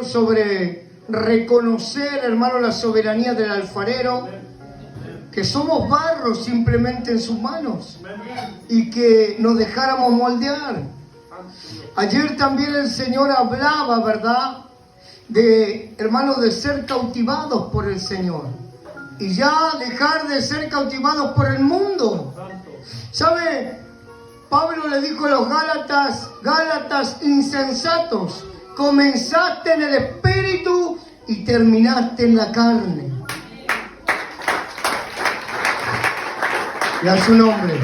sobre reconocer, hermano, la soberanía del alfarero, que somos barro simplemente en sus manos y que nos dejáramos moldear. Ayer también el Señor hablaba, ¿verdad?, de, hermanos, de ser cautivados por el Señor y ya dejar de ser cautivados por el mundo. ¿Sabe? Pablo le dijo a los Gálatas insensatos, comenzaste en el espíritu y terminaste en la carne. Y a su nombre.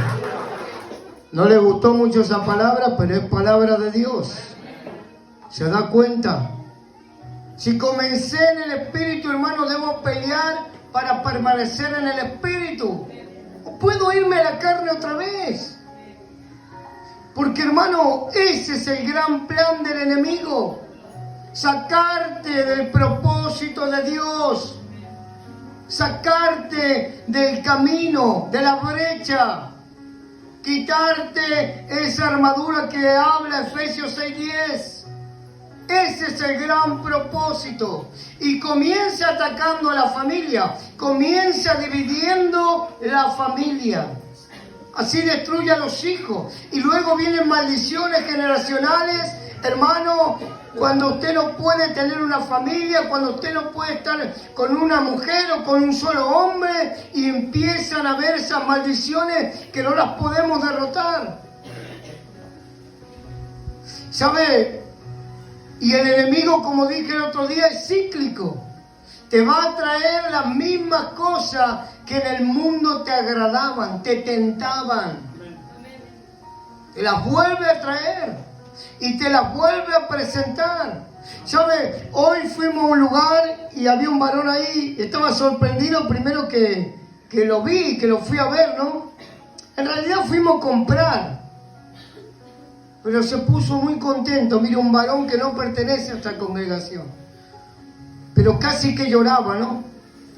No le gustó mucho esa palabra, pero es palabra de Dios. ¿Se da cuenta? Si comencé en el espíritu, hermano, debo pelear para permanecer en el espíritu. No puedo irme a la carne otra vez. Porque, hermano, ese es el gran plan del enemigo. Sacarte del propósito de Dios. Sacarte del camino, de la brecha. Quitarte esa armadura que habla Efesios 6:10. Ese es el gran propósito. Y comienza atacando a la familia. Comienza dividiendo la familia. Así destruye a los hijos. Y luego vienen maldiciones generacionales. Hermano, cuando usted no puede tener una familia, cuando usted no puede estar con una mujer o con un solo hombre, y empiezan a haber esas maldiciones que no las podemos derrotar. ¿Sabe? Y el enemigo, como dije el otro día, es cíclico. Te va a traer las mismas cosas que en el mundo te agradaban, te tentaban. Te las vuelve a traer y te las vuelve a presentar. ¿Sabe? Hoy fuimos a un lugar y había un varón ahí. Estaba sorprendido primero que lo vi, que lo fui a ver, ¿no? En realidad fuimos a comprar. Pero se puso muy contento. Mira, un varón que no pertenece a esta congregación. Pero casi que lloraba, ¿no?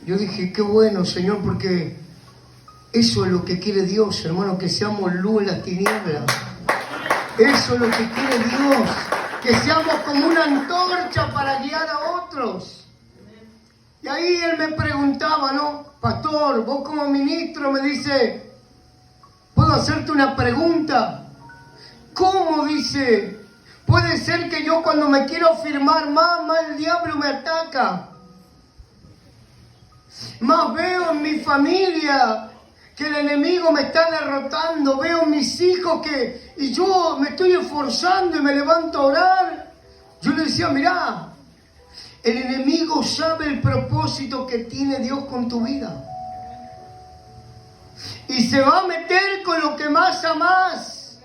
Yo dije, qué bueno, Señor, porque eso es lo que quiere Dios, hermano, que seamos luz en las tinieblas. Eso es lo que quiere Dios, que seamos como una antorcha para guiar a otros. Y ahí él me preguntaba, ¿no? Pastor, vos como ministro me dice, ¿puedo hacerte una pregunta? ¿Cómo? Dice, puede ser que yo cuando me quiero afirmar más el diablo me ataca. Más veo en mi familia que el enemigo me está derrotando. Veo en mis hijos y yo me estoy esforzando y me levanto a orar. Yo le decía, mirá, el enemigo sabe el propósito que tiene Dios con tu vida. Y se va a meter con lo que más amás.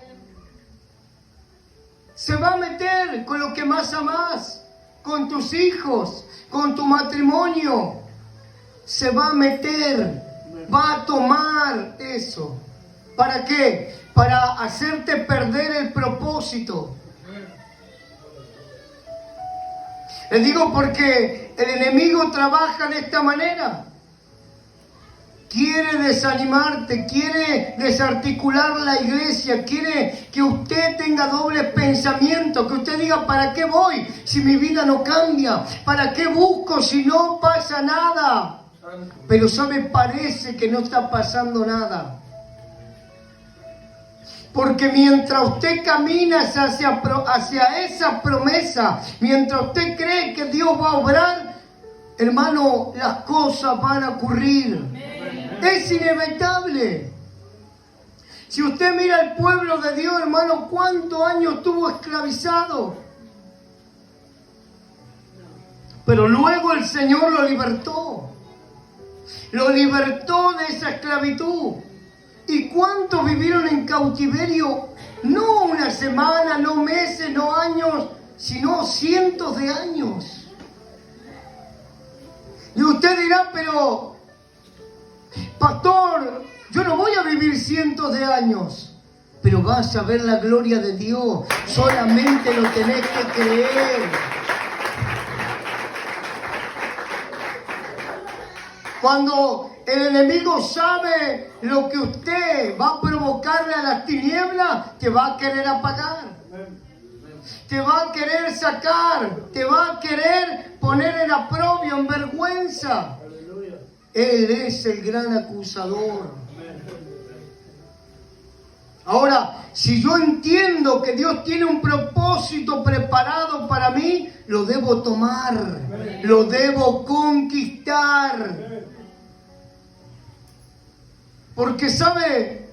Se va a meter con lo que más amás, con tus hijos, con tu matrimonio. Se va a meter, va a tomar eso. ¿Para qué? Para hacerte perder el propósito. Les digo porque el enemigo trabaja de esta manera. Quiere desanimarte, quiere desarticular la iglesia, quiere que usted tenga doble pensamiento, que usted diga, ¿para qué voy si mi vida no cambia? ¿Para qué busco si no pasa nada? Pero sabe, parece que no está pasando nada. Porque mientras usted camina hacia esa promesa, mientras usted cree que Dios va a obrar, hermano, las cosas van a ocurrir. Es inevitable. Si usted mira al pueblo de Dios, hermano, ¿cuántos años estuvo esclavizado? Pero luego el Señor lo libertó. Lo libertó de esa esclavitud. ¿Y cuántos vivieron en cautiverio? No una semana, no meses, no años, sino cientos de años. Y usted dirá, pero pastor, yo no voy a vivir cientos de años, pero vas a ver la gloria de Dios. Solamente lo tenés que creer. Cuando el enemigo sabe lo que usted va a provocarle a las tinieblas, te va a querer apagar. te va a querer sacar, te va a querer poner en aprobio, en vergüenza. Él es el gran acusador. Ahora, si yo entiendo que Dios tiene un propósito preparado para mí, lo debo tomar, lo debo conquistar. Porque, ¿sabe?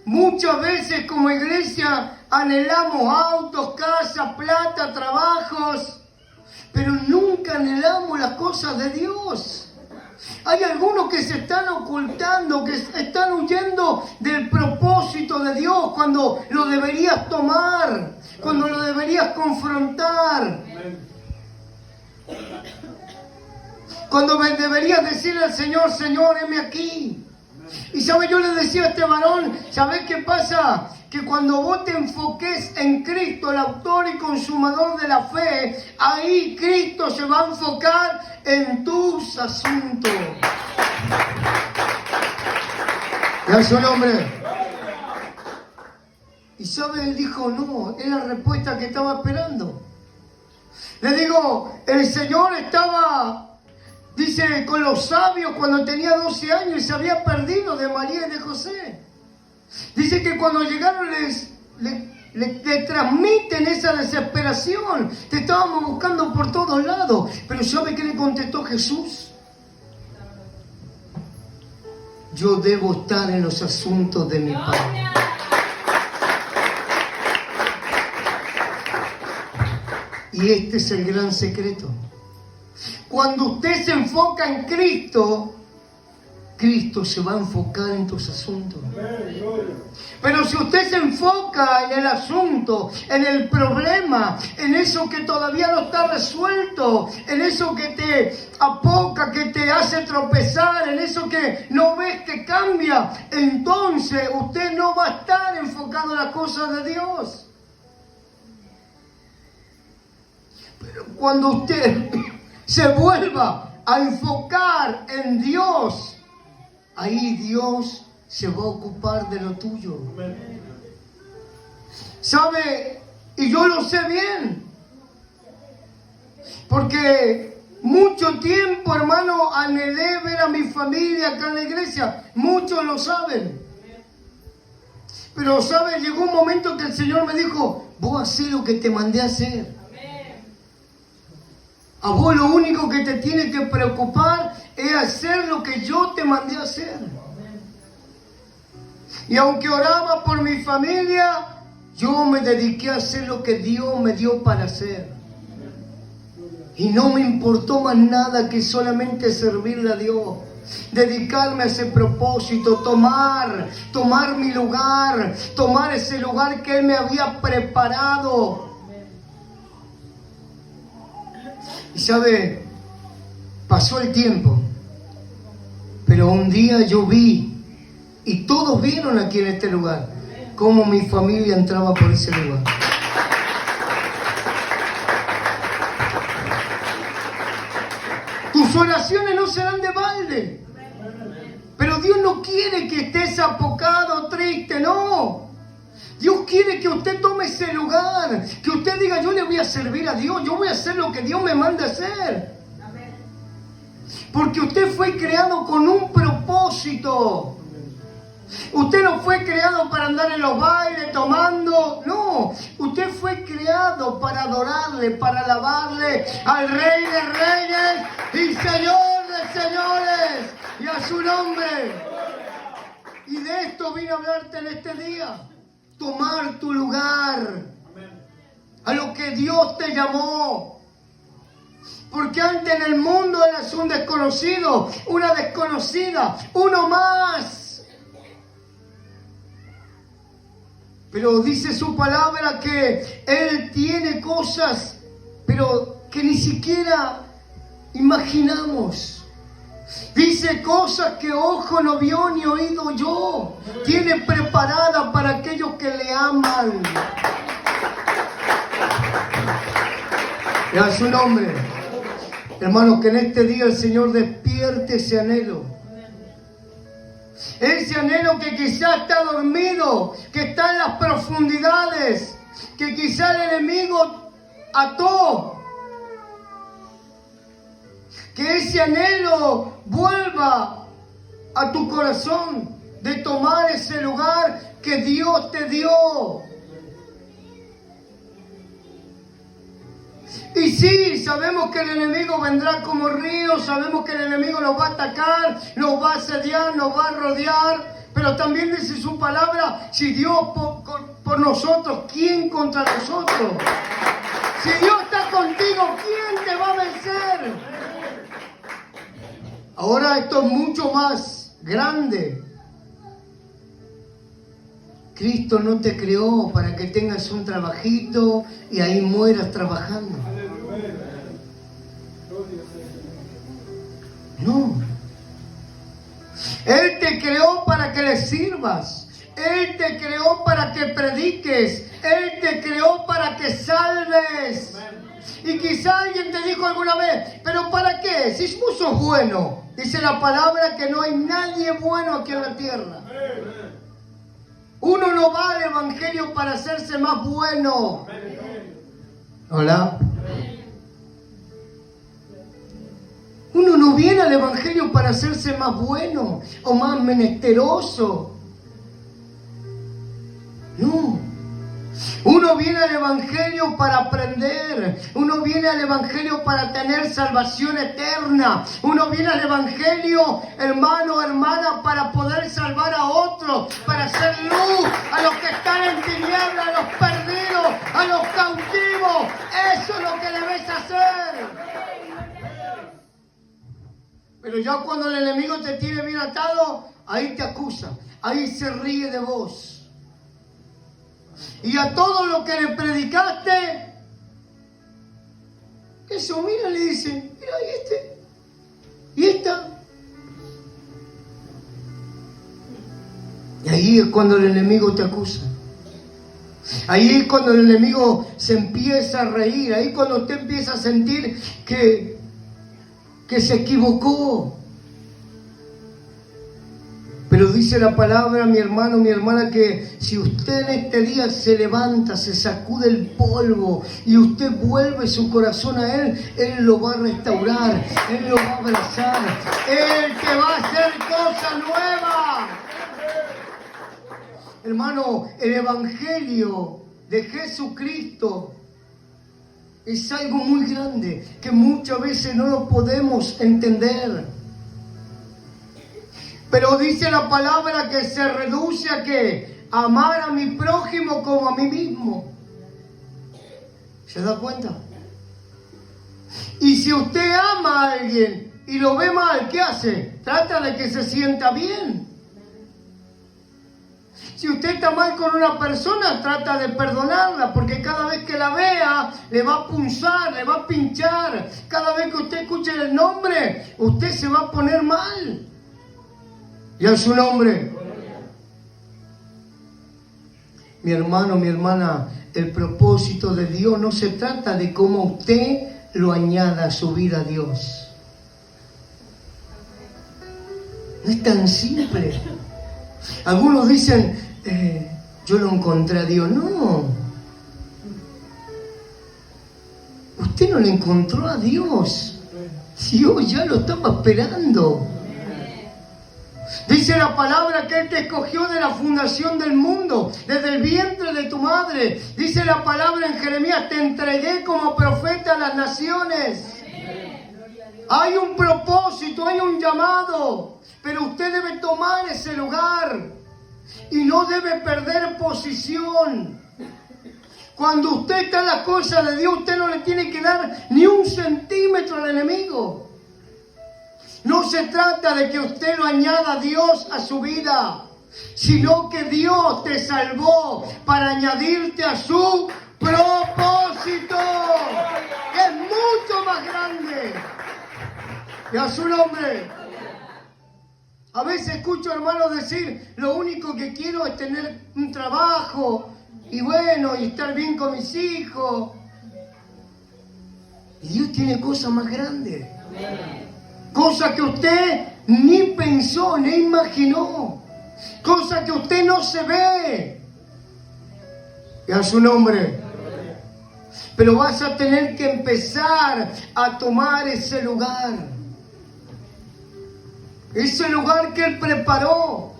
Muchas veces como iglesia anhelamos autos, casas, plata, trabajos, pero nunca anhelamos las cosas de Dios. Hay algunos que se están ocultando, que están huyendo del propósito de Dios cuando lo deberías tomar, cuando lo deberías confrontar. Cuando deberías decirle al Señor, Señor, heme aquí. Y sabe, yo le decía a este varón, ¿sabes qué pasa? Que cuando vos te enfoques en Cristo, el autor y consumador de la fe, ahí Cristo se va a enfocar en tus asuntos. Y a su nombre. Y sabe, él dijo, no, es la respuesta que estaba esperando. Le digo, el Señor estaba... Dice, con los sabios cuando tenía 12 años y se había perdido de María y de José. Dice que cuando llegaron le transmiten esa desesperación. Te estábamos buscando por todos lados. Pero ¿sabe qué le contestó Jesús? Yo debo estar en los asuntos de mi Padre. Y este es el gran secreto. Cuando usted se enfoca en Cristo, Cristo se va a enfocar en tus asuntos. Pero si usted se enfoca en el asunto, en el problema, en eso que todavía no está resuelto, en eso que te apoca, que te hace tropezar, en eso que no ves que cambia, entonces usted no va a estar enfocado en las cosas de Dios. Pero cuando usted se vuelva a enfocar en Dios, ahí Dios se va a ocupar de lo tuyo. ¿Sabe? Y yo lo sé bien. Porque mucho tiempo, hermano, anhelé ver a mi familia acá en la iglesia. Muchos lo saben. Pero, ¿sabe? Llegó un momento que el Señor me dijo, vos hacés lo que te mandé a hacer. A vos lo único que te tiene que preocupar es hacer lo que yo te mandé a hacer. Y aunque oraba por mi familia, yo me dediqué a hacer lo que Dios me dio para hacer. Y no me importó más nada que solamente servirle a Dios. Dedicarme a ese propósito, tomar mi lugar, tomar ese lugar que Él me había preparado. Y sabe, pasó el tiempo, pero un día yo vi, y todos vieron aquí en este lugar, cómo mi familia entraba por ese lugar. Tus oraciones no serán de balde, pero Dios no quiere que estés apocado, triste, no. Dios quiere que usted tome ese lugar, que usted diga, yo le voy a servir a Dios, yo voy a hacer lo que Dios me manda a hacer. Porque usted fue creado con un propósito. Usted no fue creado para andar en los bailes tomando, no. Usted fue creado para adorarle, para alabarle al Rey de Reyes y Señor de Señores, y a su nombre. Y de esto vine a hablarte en este día. Tomar tu lugar a lo que Dios te llamó. Porque antes en el mundo eras un desconocido, una desconocida, uno más. Pero dice su palabra que Él tiene cosas, pero que ni siquiera imaginamos. Dice cosas que ojo no vio ni oído yo. Tiene preparada para aquellos que le aman. Y a su nombre. Hermanos, que en este día el Señor despierte ese anhelo. Ese anhelo que quizás está dormido, que está en las profundidades, que quizá el enemigo ató, que ese anhelo vuelva a tu corazón de tomar ese lugar que Dios te dio. Y sí, sabemos que el enemigo vendrá como río, sabemos que el enemigo nos va a atacar, nos va a asediar, nos va a rodear, pero también dice su palabra, si Dios por nosotros, ¿quién contra nosotros? Si Dios está contigo, ¿quién te va a vencer? Ahora esto es mucho más grande. Cristo no te creó para que tengas un trabajito y ahí mueras trabajando. No. Él te creó para que le sirvas. Él te creó para que prediques. Él te creó para que salves. Y quizá alguien te dijo alguna vez, ¿pero para qué? Si vos sos bueno. Dice la palabra que no hay nadie bueno aquí en la tierra. Uno no va al evangelio para hacerse más bueno. Hola. Uno no viene al evangelio para hacerse más bueno o más menesteroso. No. Uno viene al evangelio para aprender. Uno viene al evangelio para tener salvación eterna. Uno viene al evangelio, hermano, hermana, para poder salvar a otros, para hacer luz a los que están en tinieblas, a los perdidos, a los cautivos. Eso es lo que debes hacer. Pero ya cuando el enemigo te tiene bien atado, ahí te acusa, ahí se ríe de vos. Y a todo lo que le predicaste, eso, mira, le dice, mira, y esta. Y ahí es cuando el enemigo te acusa. Ahí es cuando el enemigo se empieza a reír. Ahí cuando usted empieza a sentir que se equivocó. Pero dice la palabra, mi hermano, mi hermana, que si usted en este día se levanta, se sacude el polvo y usted vuelve su corazón a Él, Él lo va a restaurar, Él lo va a abrazar, Él te va a hacer cosa nueva. Hermano, el Evangelio de Jesucristo es algo muy grande que muchas veces no lo podemos entender. Pero dice la palabra que se reduce a ¿qué? Amar a mi prójimo como a mí mismo. ¿Se da cuenta? Y si usted ama a alguien y lo ve mal, ¿qué hace? Trata de que se sienta bien. Si usted está mal con una persona, trata de perdonarla, porque cada vez que la vea, le va a punzar, le va a pinchar. Cada vez que usted escuche el nombre, usted se va a poner mal. Y a su nombre. Mi hermano, mi hermana, el propósito de Dios no se trata de cómo usted lo añada a su vida a Dios. No es tan simple. Algunos dicen, yo lo encontré a Dios. No. Usted no le encontró a Dios. Dios ya lo estaba esperando. Dice la palabra que Él te escogió de la fundación del mundo, desde el vientre de tu madre. Dice la palabra en Jeremías, te entregué como profeta a las naciones. Hay un propósito, hay un llamado, pero usted debe tomar ese lugar y no debe perder posición. Cuando usted está en las cosas de Dios, usted no le tiene que dar ni un centímetro al enemigo. No se trata de que usted lo añada a Dios a su vida, sino que Dios te salvó para añadirte a su propósito, que es mucho más grande. Y a su nombre. A veces escucho hermanos decir, lo único que quiero es tener un trabajo y bueno, y estar bien con mis hijos. Y Dios tiene cosas más grandes. Cosas que usted ni pensó, ni imaginó. Cosas que usted no se ve. Y a su nombre. Pero vas a tener que empezar a tomar ese lugar. Ese lugar que Él preparó.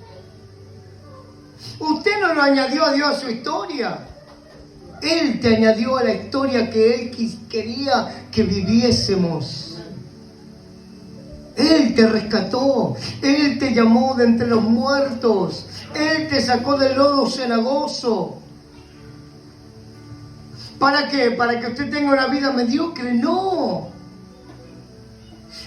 Usted no lo añadió a Dios a su historia. Él te añadió a la historia que Él quería que viviésemos. Él te rescató. Él te llamó de entre los muertos. Él te sacó del lodo cenagoso. ¿Para qué? ¿Para que usted tenga una vida mediocre? No.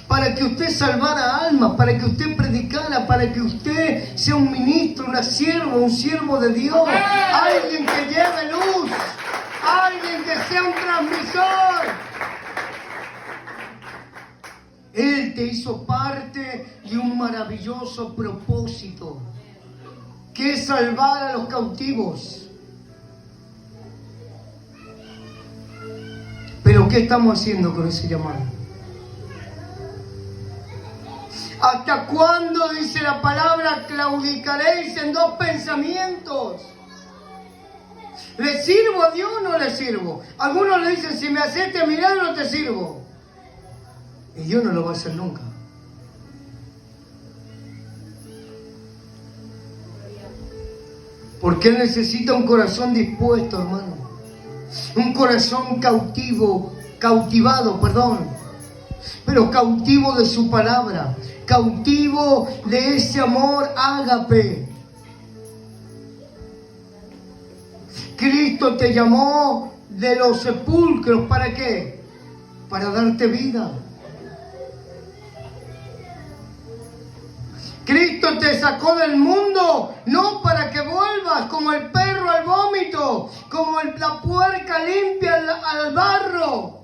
Para que usted salvara almas, para que usted predicara, para que usted sea un ministro, un siervo de Dios. Alguien que lleve luz. Alguien que sea un transmisor. Él te hizo parte de un maravilloso propósito, que es salvar a los cautivos. Pero ¿qué estamos haciendo con ese llamado? ¿Hasta cuándo, dice la palabra, claudicaréis en dos pensamientos? ¿Le sirvo a Dios o no le sirvo? Algunos le dicen, si me haces este milagro te sirvo. Y Dios no lo va a hacer nunca. Porque Él necesita un corazón dispuesto, hermano. Un corazón cautivado, pero cautivo de su palabra, cautivo de ese amor ágape. Cristo te llamó de los sepulcros, ¿para qué? Para darte vida. Cristo te sacó del mundo, no para que vuelvas como el perro al vómito, como la puerca limpia al barro.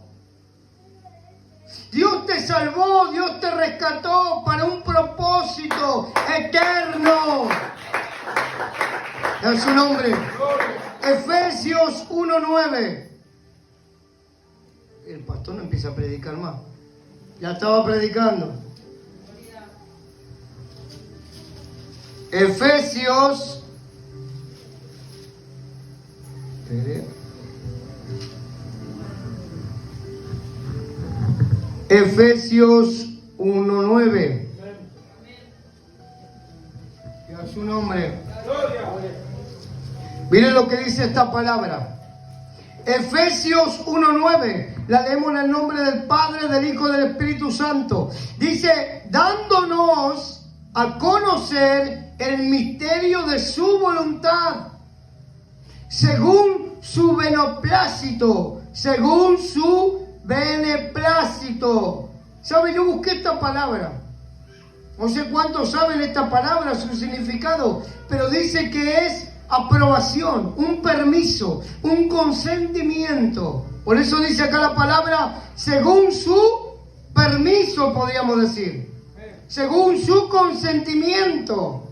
Dios te salvó, Dios te rescató para un propósito eterno. En su nombre. Efesios 1:9. El pastor no empieza a predicar más. Ya estaba predicando. Efesios Efesios 1:9. Y a su nombre. Miren lo que dice esta palabra. Efesios 1:9. La leemos en el nombre del Padre, del Hijo y del Espíritu Santo. Dice, dándonos a conocer el misterio de su voluntad, según su beneplácito, según su beneplácito. ¿Sabe? Yo busqué esta palabra. No sé cuántos saben esta palabra, su significado, pero dice que es aprobación, un permiso, un consentimiento. Por eso dice acá la palabra, según su permiso, podríamos decir. Según su consentimiento.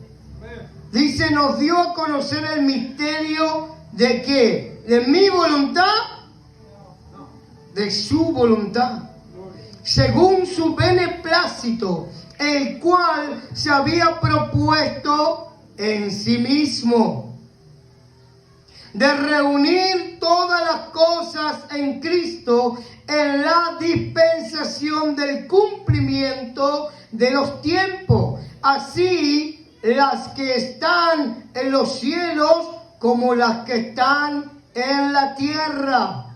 Dice, nos dio a conocer el misterio de ¿qué? ¿De mi voluntad? De su voluntad. Según su beneplácito, el cual se había propuesto en sí mismo, de reunir todas las cosas en Cristo en la dispensación del cumplimiento de los tiempos, así las que están en los cielos como las que están en la tierra.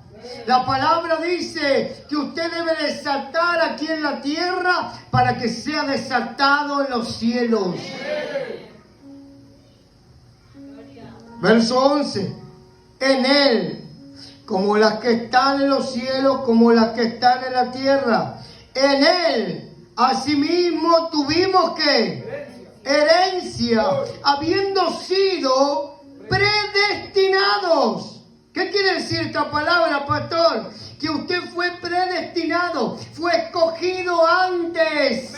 La palabra dice que usted debe desatar aquí en la tierra para que sea desatado en los cielos. Verso 11. En Él, como las que están en los cielos, como las que están en la tierra. En Él, asimismo, tuvimos que herencia, habiendo sido predestinados. ¿Qué quiere decir esta palabra, pastor? Que usted fue predestinado, fue escogido antes.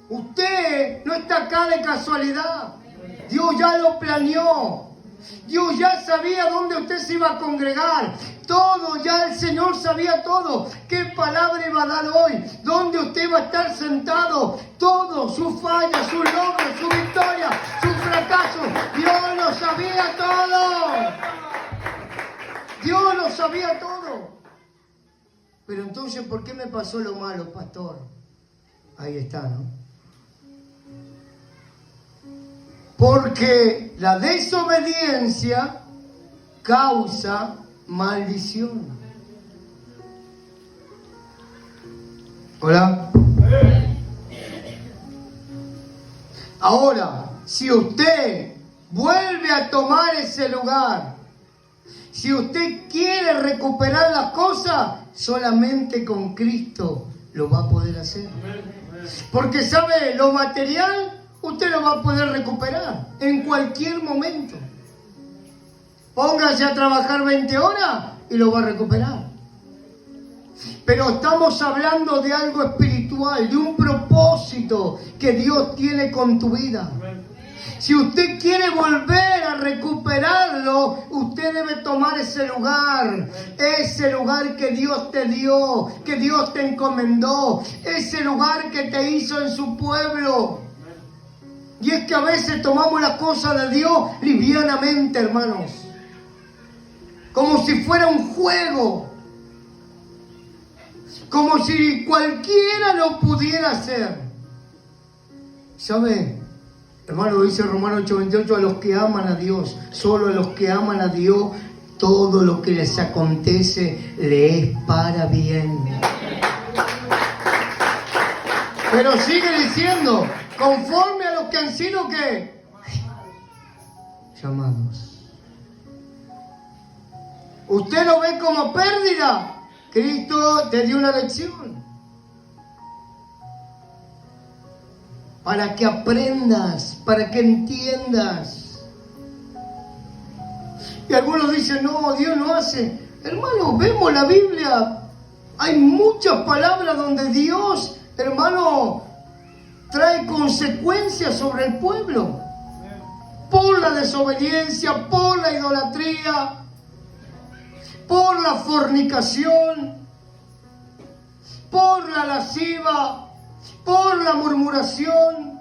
Usted no está acá de casualidad. Dios ya lo planeó. Dios ya sabía dónde usted se iba a congregar. Todo, ya el Señor sabía todo. ¿Qué palabra iba a dar hoy? ¿Dónde usted va a estar sentado? Todo, sus fallas, sus logros, su victoria, sus fracasos. Dios lo lo sabía todo. Dios lo sabía todo. Pero entonces, ¿por qué me pasó lo malo, pastor? Ahí está, ¿no? Porque la desobediencia causa maldición. ¿Hola? Ahora, si usted vuelve a tomar ese lugar, si usted quiere recuperar las cosas, solamente con Cristo lo va a poder hacer. Porque sabe, lo material usted lo va a poder recuperar en cualquier momento. Póngase a trabajar 20 horas y lo va a recuperar. Pero estamos hablando de algo espiritual, de un propósito que Dios tiene con tu vida. Si usted quiere volver a recuperarlo, usted debe tomar ese lugar que Dios te dio, que Dios te encomendó, ese lugar que te hizo en su pueblo. Y es que a veces tomamos las cosas de Dios livianamente, hermanos, como si fuera un juego, como si cualquiera lo pudiera hacer. ¿Sabe? Hermano, dice Romanos 8:28, a los que aman a Dios, solo a los que aman a Dios, todo lo que les acontece le es para bien. Pero sigue diciendo, conforme a los que han sido, ¿qué? Llamados. ¿Usted lo ve como pérdida? Cristo te dio una lección. Para que aprendas, para que entiendas. Y algunos dicen, no, Dios no hace. Hermano, vemos la Biblia. Hay muchas palabras donde Dios, hermano, trae consecuencias sobre el pueblo. Por la desobediencia, por la idolatría, por la fornicación, por la lasciva, por la murmuración.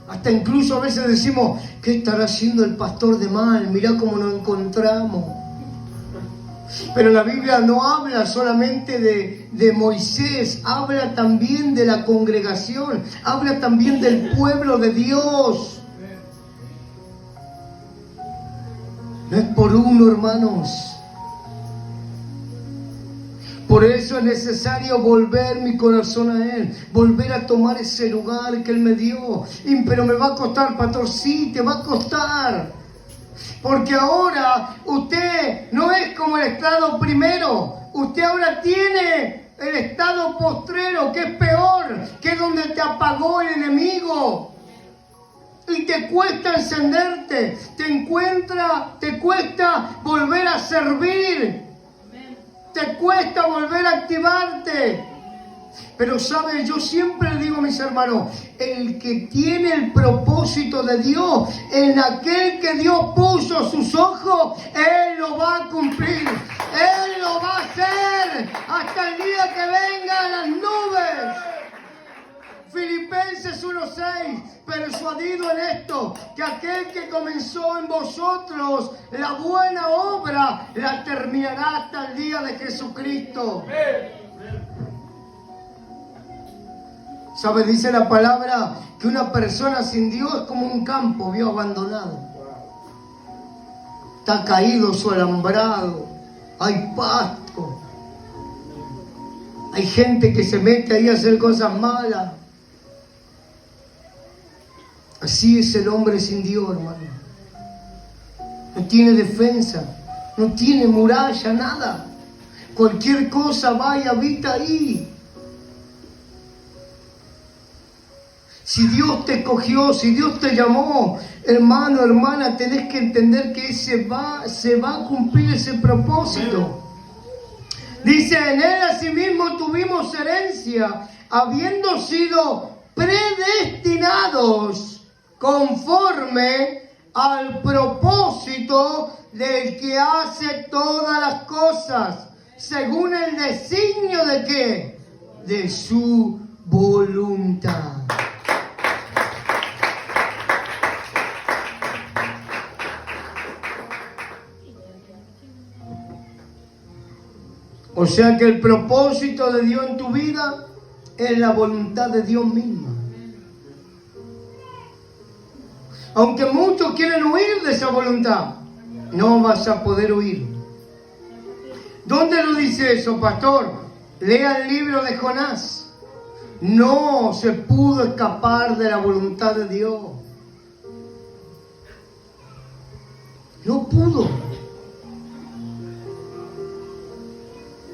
Hasta incluso a veces decimos, ¿qué estará haciendo el pastor de mal? Mirá cómo nos encontramos. Pero la Biblia no habla solamente de Moisés, habla también de la congregación, habla también del pueblo de Dios. No es por uno, hermanos. Por eso es necesario volver mi corazón a Él, volver a tomar ese lugar que Él me dio. Pero me va a costar, pastor, sí, te va a costar. Porque ahora usted no es como el estado primero, usted ahora tiene el estado postrero, que es peor, que es donde te apagó el enemigo. Y te cuesta encenderte, te cuesta volver a servir. Te cuesta volver a activarte. Pero sabes, yo siempre le digo a mis hermanos, el que tiene el propósito de Dios, en aquel que Dios puso sus ojos, Él lo va a cumplir. Él lo va a hacer hasta el día que vengan las nubes. Filipenses 1:6, persuadido en esto, que aquel que comenzó en vosotros la buena obra, la terminará hasta el día de Jesucristo. ¿Sabe? Dice la palabra que una persona sin Dios es como un campo, vio, abandonado. Está caído su alambrado, hay pasto, hay gente que se mete ahí a hacer cosas malas. Así es el hombre sin Dios, hermano. No tiene defensa, no tiene muralla, nada. Cualquier cosa va y habita ahí. Si Dios te escogió, si Dios te llamó, hermano, hermana, tenés que entender que se va a cumplir ese propósito. Dice, en Él asimismo tuvimos herencia, habiendo sido predestinados conforme al propósito del que hace todas las cosas, según el designio de ¿qué? De su voluntad. O sea que el propósito de Dios en tu vida es la voluntad de Dios misma. Aunque muchos quieren huir de esa voluntad, no vas a poder huir. ¿Dónde lo dice eso, pastor? Lea el libro de Jonás. No se pudo escapar de la voluntad de Dios. No pudo.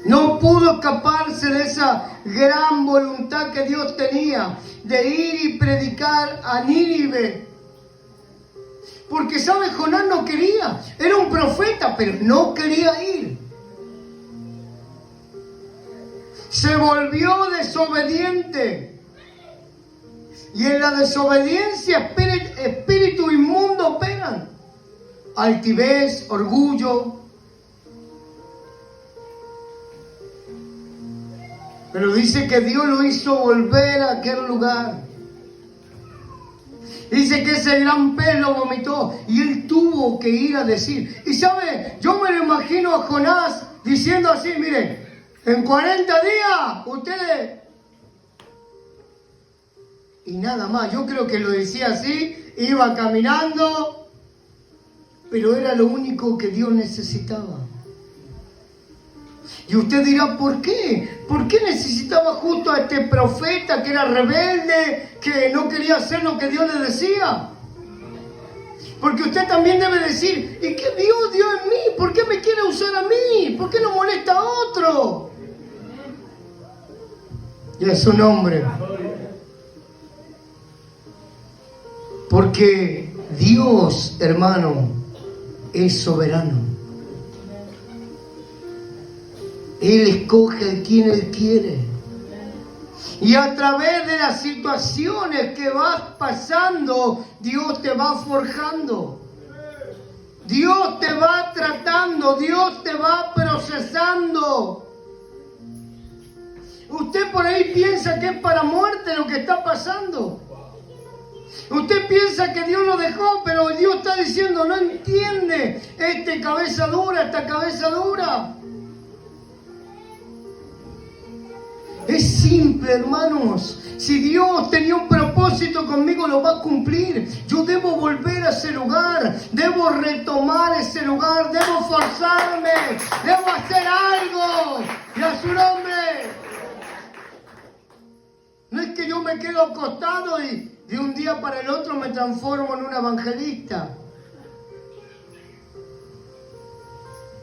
No pudo escaparse de esa gran voluntad que Dios tenía de ir y predicar a Nínive. Porque, ¿sabe? Jonás no quería. Era un profeta, pero no quería ir. Se volvió desobediente. Y en la desobediencia espíritu inmundo operan. Altivez, orgullo. Pero dice que Dios lo hizo volver a aquel lugar. Dice que ese gran pez lo vomitó y él tuvo que ir a decir. Y sabe, yo me lo imagino a Jonás diciendo así, miren, en 40 días ustedes... Y nada más, yo creo que lo decía así, iba caminando, pero era lo único que Dios necesitaba. Y usted dirá, ¿por qué? ¿Por qué necesitaba justo a este profeta que era rebelde, que no quería hacer lo que Dios le decía? Porque usted también debe decir, ¿y qué vio Dios en mí? ¿Por qué me quiere usar a mí? ¿Por qué no molesta a otro? Y es su nombre. Porque Dios, hermano, es soberano. Él escoge a quien Él quiere. Y a través de las situaciones que vas pasando, Dios te va forjando. Dios te va tratando, Dios te va procesando. Usted por ahí piensa que es para muerte lo que está pasando. Usted piensa que Dios lo dejó, pero Dios está diciendo, no entiende, esta cabeza dura. Es simple, hermanos. Si Dios tenía un propósito conmigo, lo va a cumplir. Yo debo volver a ese lugar. Debo retomar ese lugar. Debo forzarme. Debo hacer algo. Y a su nombre. No es que yo me quedo acostado y de un día para el otro me transformo en un evangelista.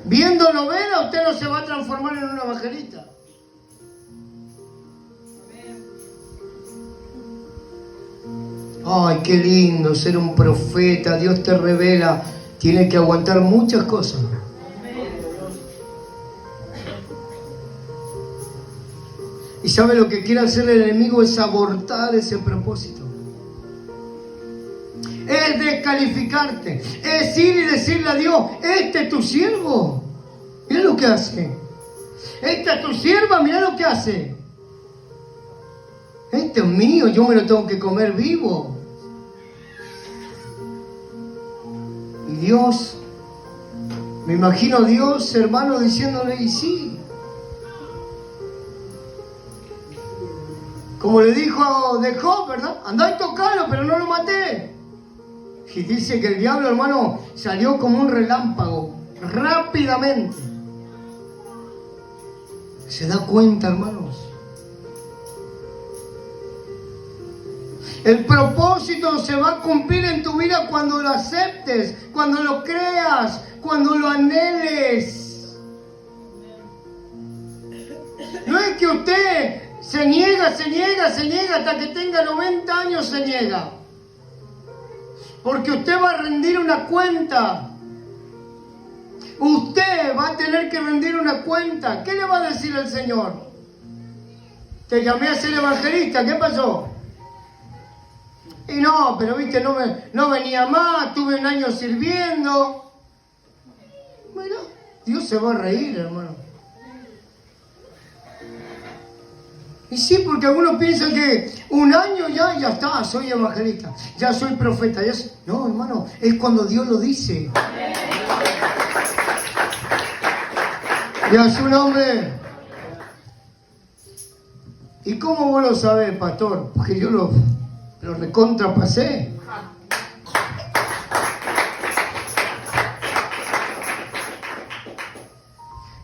Viendo novela, usted no se va a transformar en un evangelista. Ay, qué lindo ser un profeta. Dios te revela. Tiene que aguantar muchas cosas. Y sabe lo que quiere hacer el enemigo es abortar ese propósito. Es descalificarte. Es ir y decirle a Dios, este es tu siervo. Mira lo que hace. Esta es tu sierva, mira lo que hace. Este es mío, yo me lo tengo que comer vivo. Y Dios, me imagino a Dios, hermano, diciéndole, y sí. Como le dijo de Job, ¿verdad? Andá y tocalo, pero no lo maté. Y dice que el diablo, hermano, salió como un relámpago, rápidamente. ¿Se da cuenta, hermanos? El propósito se va a cumplir en tu vida cuando lo aceptes, cuando lo creas, cuando lo anheles. No es que usted se niega hasta que tenga 90 años, se niega. Porque usted va a rendir una cuenta. Usted va a tener que rendir una cuenta. ¿Qué le va a decir el Señor? Te llamé a ser evangelista, ¿qué pasó? Y no, pero viste, no venía más, tuve un año sirviendo. Bueno, Dios se va a reír, hermano. Y sí, porque algunos piensan que un año ya está, soy evangelista, ya soy profeta. No, hermano, es cuando Dios lo dice. Y a su nombre. ¿Y cómo vos lo sabés, pastor? Porque yo lo recontrapasé.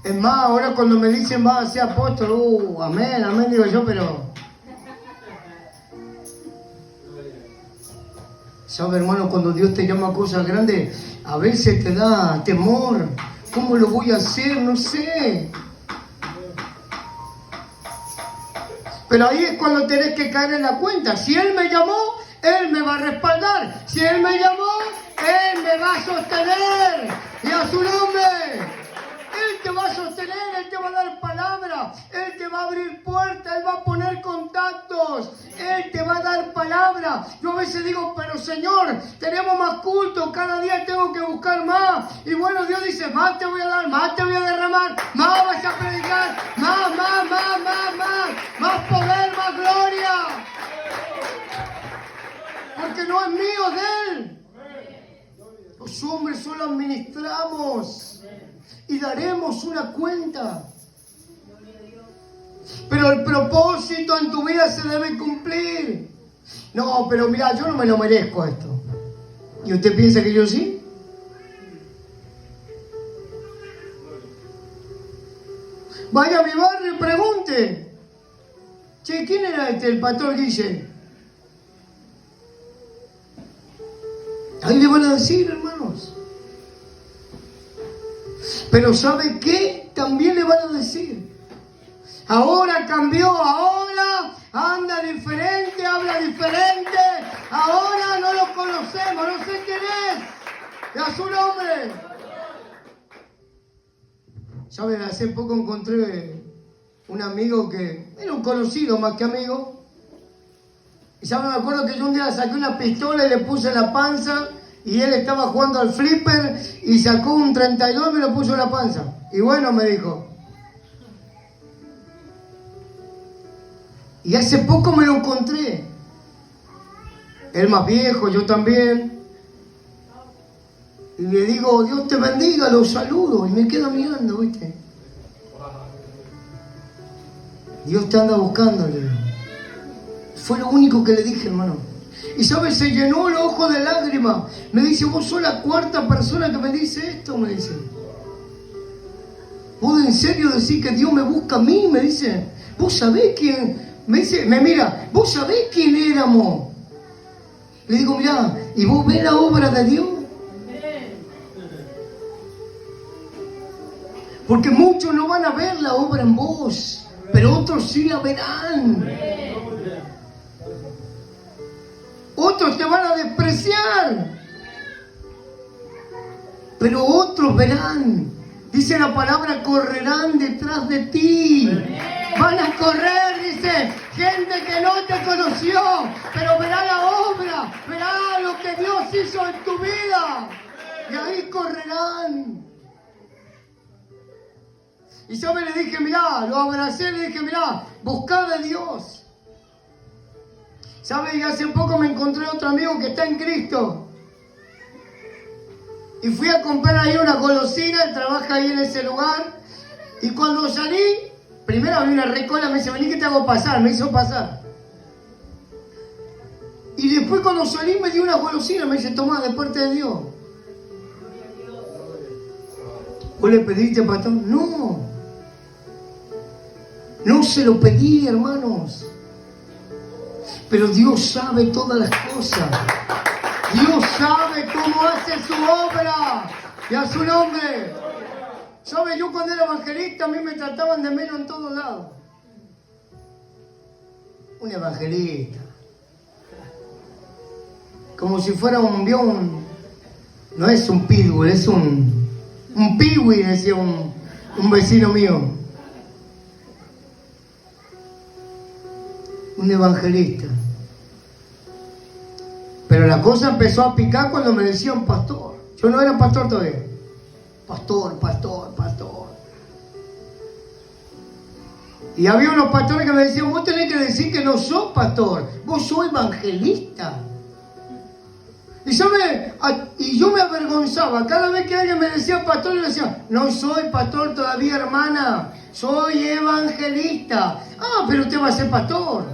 Es más, ahora cuando me dicen vas a ser apóstol, amén, amén, digo yo, pero... ¿Sabe, hermano? Cuando Dios te llama a cosas grandes, a veces te da temor. ¿Cómo lo voy a hacer? No sé. Pero ahí es cuando tenés que caer en la cuenta. Si Él me llamó, Él me va a respaldar. Si Él me llamó, Él me va a sostener. Y a su nombre. Él te va a sostener, Él te va a dar palabra, Él te va a abrir puertas, Él va a poner contactos, Él te va a dar palabra. Yo a veces digo, pero Señor, tenemos más culto, cada día tengo que buscar más. Y bueno, Dios dice, más te voy a dar, más te voy a derramar, más vas a predicar, más poder, más gloria. Porque no es mío, de Él. Los hombres solo administramos y daremos una cuenta. Pero el propósito en tu vida se debe cumplir. No, pero mira, yo no me lo merezco esto. ¿Y usted piensa que yo sí? Vaya a mi barrio y pregunte. Che, ¿quién era el pastor Guille? Ahí le van a decir, hermanos. Pero ¿sabe qué? También le van a decir. Ahora cambió, ahora anda diferente, habla diferente. Ahora no lo conocemos, no sé quién es. A su nombre. ¿Saben? Hace poco encontré un amigo que era un conocido más que amigo. Y ya me acuerdo que yo un día saqué una pistola y le puse en la panza. Y él estaba jugando al flipper y sacó un 32 y me lo puso en la panza. Y bueno, me dijo. Y hace poco me lo encontré. Él más viejo, yo también. Y le digo, Dios te bendiga, lo saludo. Y me quedo mirando, ¿viste? Dios te anda buscando, le digo. Fue lo único que le dije, hermano. Y ¿sabes? Se llenó el ojo de lágrimas. Me dice, vos sos la cuarta persona que me dice esto, me dice. ¿Vos en serio decís que Dios me busca a mí? Me dice. ¿Vos sabés quién? Me dice, me mira, ¿vos sabés quién éramos? Le digo, mirá, ¿y vos ves la obra de Dios? Porque muchos no van a ver la obra en vos, pero otros sí la verán. Otros te van a despreciar, pero otros verán. Dice la palabra, correrán detrás de ti. Van a correr, dice, gente que no te conoció, pero verá la obra, verá lo que Dios hizo en tu vida. Y ahí correrán. Y yo le dije, mirá, lo abracé, le dije, mirá, buscad de Dios. ¿Sabe? Y hace poco me encontré otro amigo que está en Cristo. Y fui a comprar ahí una golosina, él trabaja ahí en ese lugar. Y cuando salí, primero había una recola, me dice, vení que te hago pasar, me hizo pasar. Y después cuando salí me dio una golosina, me dice, tomá, de parte de Dios. ¿Vos le pediste, pastor? No. No se lo pedí, hermanos. Pero Dios sabe todas las cosas. Dios sabe cómo hace su obra. Y a su nombre. ¿Sabe? Yo cuando era evangelista a mí me trataban de menos en todos lados. Un evangelista. Como si fuera un bión. No es un pitbull, es un piwi, decía un vecino mío. Un evangelista. Pero la cosa empezó a picar cuando me decían pastor. Yo no era pastor todavía. Pastor. Y había unos pastores que me decían, vos tenés que decir que no sos pastor, vos sos evangelista. Y yo me avergonzaba. Cada vez que alguien me decía pastor, yo decía, no soy pastor todavía, hermana. soy evangelista. Ah, pero usted va a ser pastor.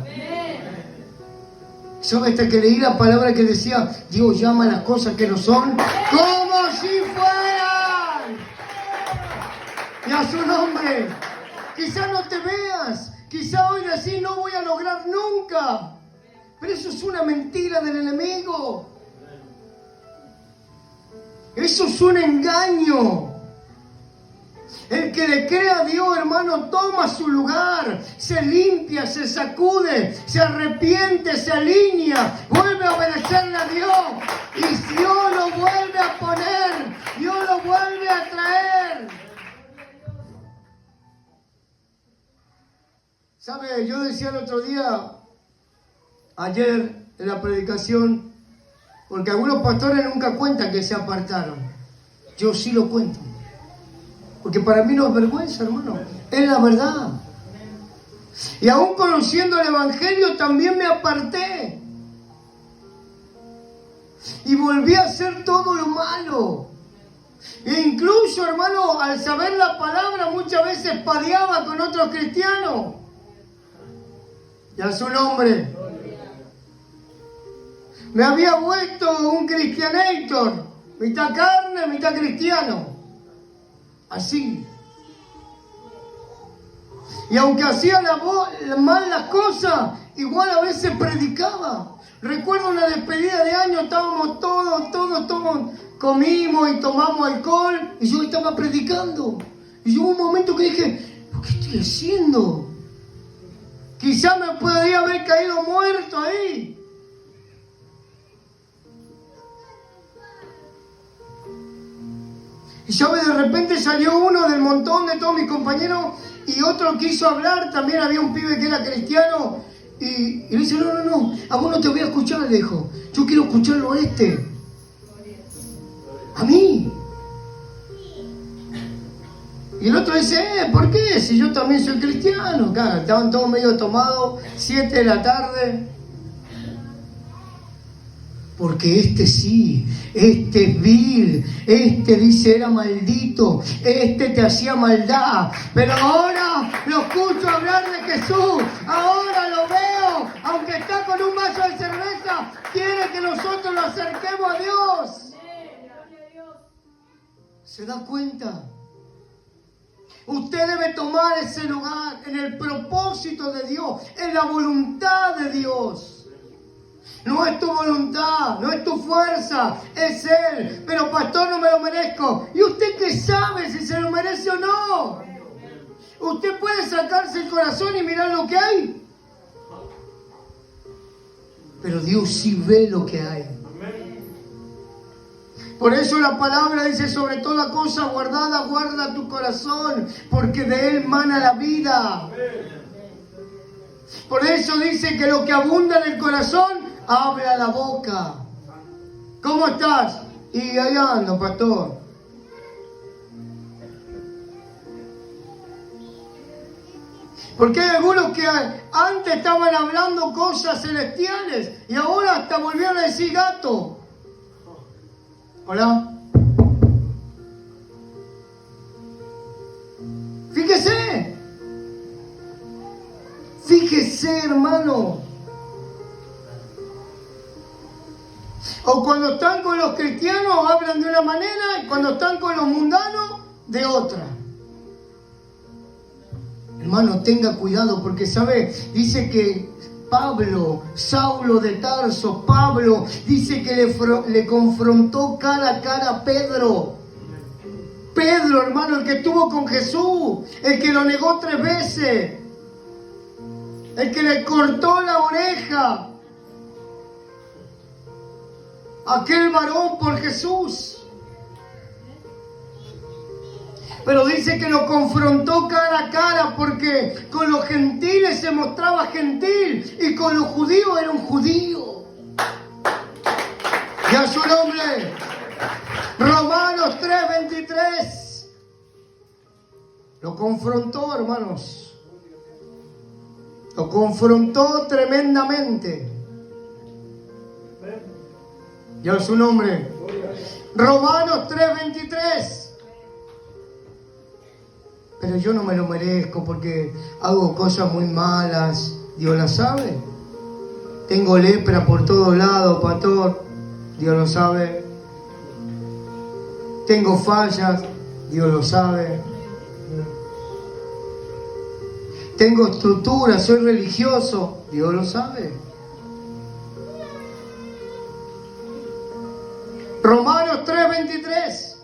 ¿Sabe hasta que leí la palabra que decía, Dios llama las cosas que no son como si fueran? Y a su nombre. Quizá no te veas, quizá hoy decís no voy a lograr nunca. Pero eso es una mentira del enemigo. Eso es un engaño. El que le cree a Dios, hermano, toma su lugar, se limpia, se sacude, se arrepiente, se alinea, vuelve a obedecerle a Dios. Y Dios lo vuelve a poner, Dios lo vuelve a traer. ¿Sabe? Yo decía el otro día, ayer en la predicación, porque algunos pastores nunca cuentan que se apartaron. Yo sí lo cuento. Porque para mí no es vergüenza, hermano. Es la verdad. Y aún conociendo el Evangelio también me aparté. Y volví a hacer todo lo malo. E incluso, hermano, al saber la palabra muchas veces padeaba con otros cristianos. Y a su nombre. Me había vuelto un cristianator. Mitad carne, mitad cristiano. Así. Y aunque hacía mal las cosas, igual a veces predicaba. Recuerdo una despedida de año, estábamos todos, comimos y tomamos alcohol, y yo estaba predicando. Y llegó un momento que dije, ¿qué estoy haciendo? Quizá me podría haber caído muerto ahí. Y sabe, de repente salió uno del montón de todos mis compañeros y otro quiso hablar. También había un pibe que era cristiano y le dice, no, a vos no te voy a escuchar, le dijo. Yo quiero escucharlo a este. A mí. Y el otro dice, ¿por qué? Si yo también soy cristiano. Claro, estaban todos medio tomados, 7 de la tarde. Porque este sí, este es vil, este dice era maldito, este te hacía maldad. Pero ahora lo escucho hablar de Jesús, ahora lo veo, aunque está con un vaso de cerveza, quiere que nosotros lo acerquemos a Dios. ¿Se da cuenta? Usted debe tomar ese lugar en el propósito de Dios, en la voluntad de Dios. No es tu voluntad, no es tu fuerza, es Él. Pero pastor, no me lo merezco. ¿Y usted qué sabe si se lo merece o no? Usted puede sacarse el corazón y mirar lo que hay. Pero Dios sí ve lo que hay. Por eso la palabra dice, sobre toda cosa guardada, guarda tu corazón, porque de él mana la vida. Por eso dice que lo que abunda en el corazón, habla la boca. ¿Cómo estás? Y ahí ando, pastor. Porque hay algunos que antes estaban hablando cosas celestiales y ahora hasta volvieron a decir gato. Hola. Fíjese. Fíjese, hermano. O cuando están con los cristianos hablan de una manera y cuando están con los mundanos de otra. Hermano, tenga cuidado porque, ¿sabe? Dice que Pablo, Saulo de Tarso, Pablo, dice que le confrontó cara a cara a Pedro. Pedro, hermano, el que estuvo con Jesús, el que lo negó 3 veces, el que le cortó la oreja. Aquel varón por Jesús. Pero dice que lo confrontó cara a cara porque con los gentiles se mostraba gentil y con los judíos era un judío. Y a su nombre, Romanos 3:23. Lo confrontó, hermanos. Lo confrontó tremendamente. Y a su nombre. Romanos 3:23. pero yo no me lo merezco porque hago cosas muy malas. Dios la sabe. Tengo lepra por todos lados, pastor. Dios lo sabe. Tengo fallas. Dios lo sabe. Tengo estructura, soy religioso. Dios lo sabe. Romanos 3:23.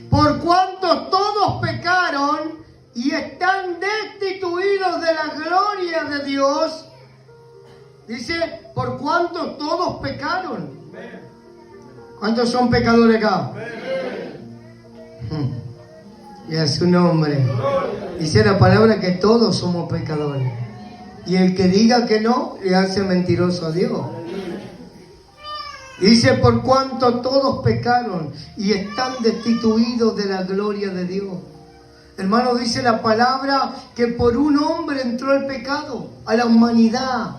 Por cuanto todos pecaron y están destituidos de la gloria de Dios. Dice, por cuanto todos pecaron. ¿Cuántos son pecadores acá? Y a su nombre. Dice la palabra que todos somos pecadores. Y el que diga que no, le hace mentiroso a Dios. Dice, por cuanto todos pecaron y están destituidos de la gloria de Dios. Hermano, dice la palabra que por un hombre entró el pecado a la humanidad.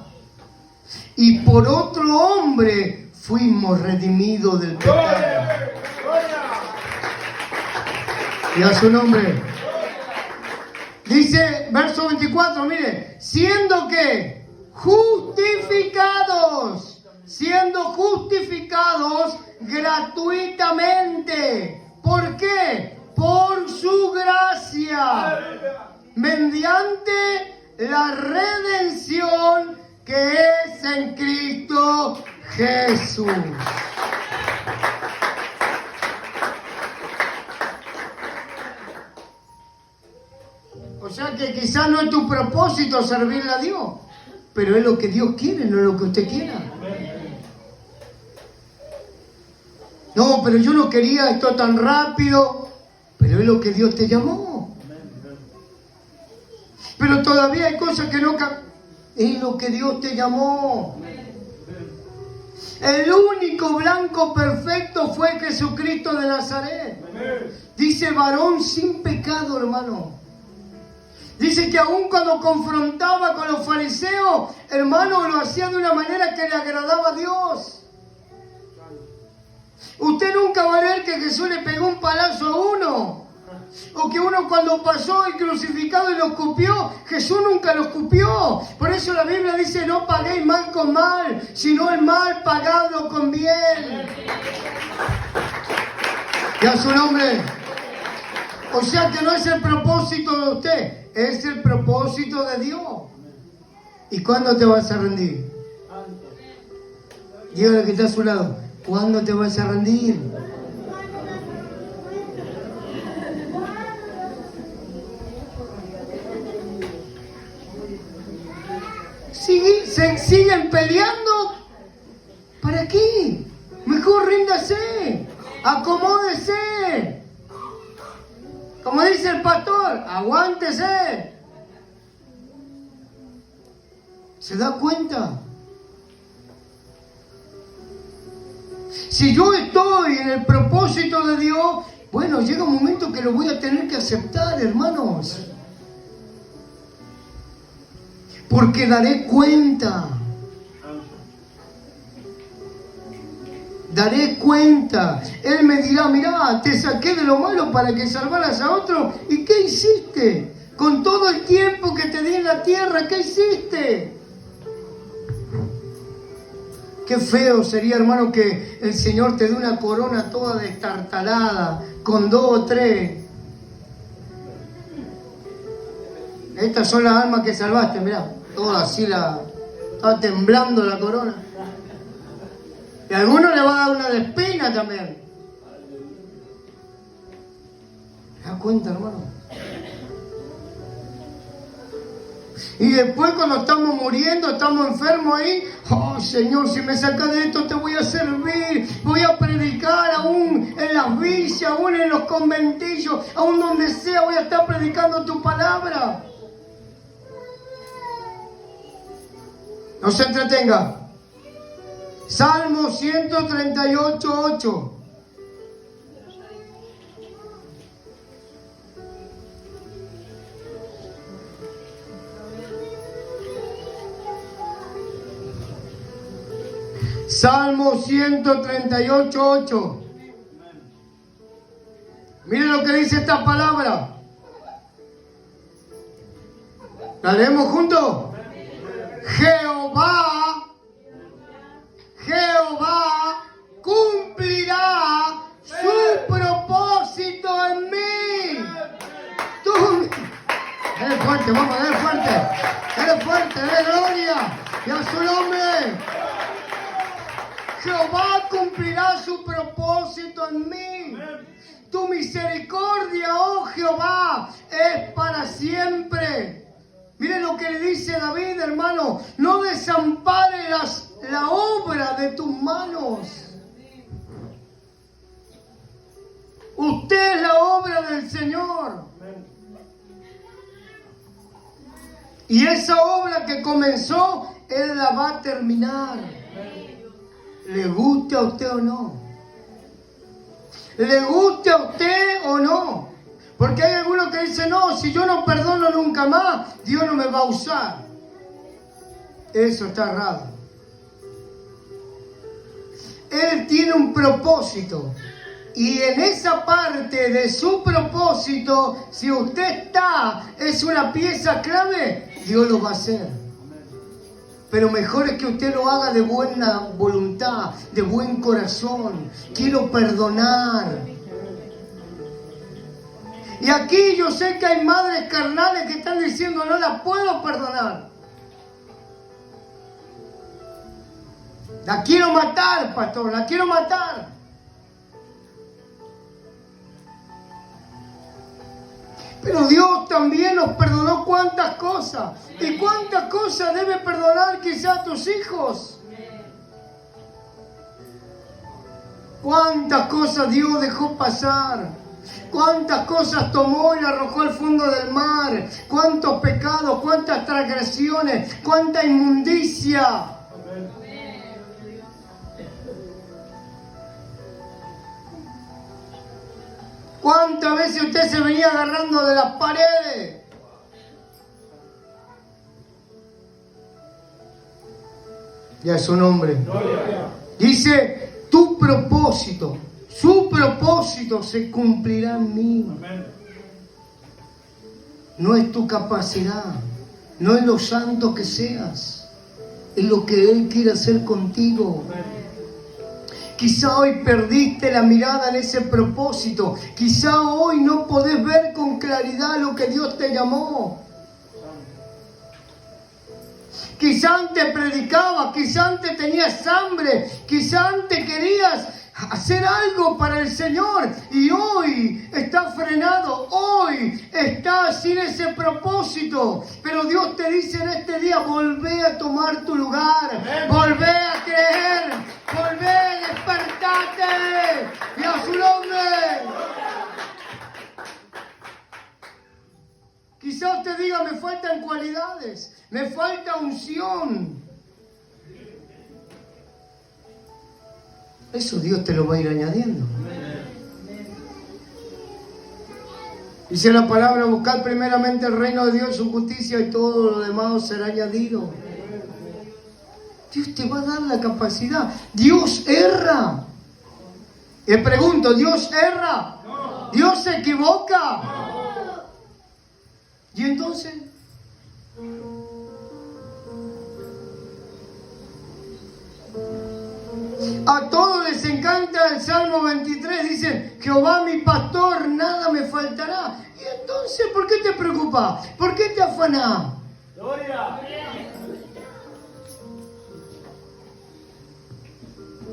Y por otro hombre fuimos redimidos del pecado. Y a su nombre. Dice, verso 24, mire, siendo justificados gratuitamente. ¿Por qué? Por su gracia, mediante la redención que es en Cristo Jesús. O sea que quizás no es tu propósito servirle a Dios, pero es lo que Dios quiere, no es lo que usted quiera. No, pero yo no quería esto tan rápido, pero es lo que Dios te llamó. Pero todavía hay cosas que no cambian. Es lo que Dios te llamó. El único blanco perfecto fue Jesucristo de Nazaret. Dice varón sin pecado, hermano. Dice que aun cuando confrontaba con los fariseos, hermano, lo hacía de una manera que le agradaba a Dios. Usted nunca va a ver que Jesús le pegó un palazo a uno. O que uno cuando pasó el crucificado y lo escupió, Jesús nunca lo escupió. Por eso la Biblia dice, no paguéis mal con mal, sino el mal pagadlo con bien. Y a su nombre. O sea que no es el propósito de usted, es el propósito de Dios. ¿Y cuándo te vas a rendir? Dígale que está a su lado, ¿cuándo te vas a rendir? ¿Siguen peleando? ¿Para qué? Mejor ríndase, acomódese. Como dice el pastor, aguántese. ¿Se da cuenta? Si yo estoy en el propósito de Dios, bueno, llega un momento que lo voy a tener que aceptar, hermanos. Porque daré cuenta. Daré cuenta. Él me dirá, mirá, te saqué de lo malo para que salvaras a otro. ¿Y qué hiciste? Con todo el tiempo que te di en la tierra, ¿qué hiciste? Qué feo sería, hermano, que el Señor te dé una corona toda destartalada, con 2 o 3. Estas son las almas que salvaste, mirá. Toda así está temblando la corona. Y a alguno le va a dar una de espina también. ¿Te das cuenta, hermano? Y después cuando estamos muriendo, estamos enfermos ahí, oh Señor, si me sacas de esto te voy a servir, voy a predicar aún en las villas, aún en los conventillos, aún donde sea, voy a estar predicando tu palabra. No se entretenga. Salmo 138:8. Salmo 138:8. Mire lo que dice esta palabra. ¿La leemos juntos? Jehová cumplirá su propósito en mí. Tú, dale fuerte, vamos, dale fuerte, dale gloria y a su nombre. Jehová cumplirá su propósito en mí. Tu misericordia, oh Jehová, es para siempre. Miren lo que le dice David, hermano. No desampare la obra de tus manos. Usted es la obra del Señor. Y esa obra que comenzó, Él la va a terminar. Le guste a usted o no. Le guste a usted o no. Porque hay algunos que dicen, no, si yo no perdono nunca más, Dios no me va a usar. Eso está errado. Él tiene un propósito. Y en esa parte de su propósito, si usted es una pieza clave, Dios lo va a hacer. Pero mejor es que usted lo haga de buena voluntad, de buen corazón. Quiero perdonar. Y aquí yo sé que hay madres carnales que están diciendo, no la puedo perdonar. La quiero matar, pastor, la quiero matar. Pero Dios también nos perdonó cuántas cosas. ¿Y cuántas cosas debe perdonar quizás a tus hijos? ¿Cuántas cosas Dios dejó pasar? ¿Cuántas cosas tomó y arrojó al fondo del mar? ¿Cuántos pecados? ¿Cuántas transgresiones? ¿Cuánta inmundicia? ¿Cuántas veces usted se venía agarrando de las paredes? Y a su nombre. Dice, tu propósito, su propósito se cumplirá en mí. No es tu capacidad, no es lo santo que seas, es lo que Él quiere hacer contigo. Quizá hoy perdiste la mirada en ese propósito. Quizá hoy no podés ver con claridad lo que Dios te llamó. Quizá antes predicabas, quizá antes tenías hambre, quizá antes querías hacer algo para el Señor y hoy está frenado, hoy está sin ese propósito. Pero Dios te dice en este día, volvé a tomar tu lugar, volvé a creer, volvé, despertate y a su nombre. Quizás te diga, me faltan cualidades, me falta unción. Eso Dios te lo va a ir añadiendo. Dice la palabra, buscar primeramente el reino de Dios, su justicia, y todo lo demás será añadido. Dios te va a dar la capacidad. Dios erra. Le pregunto, ¿Dios erra? No. ¿Dios se equivoca? No. ¿Y entonces? A todos les encanta el Salmo 23, dicen, Jehová mi pastor, nada me faltará. Y entonces, ¿por qué te preocupas? ¿Por qué te afanás? Gloria.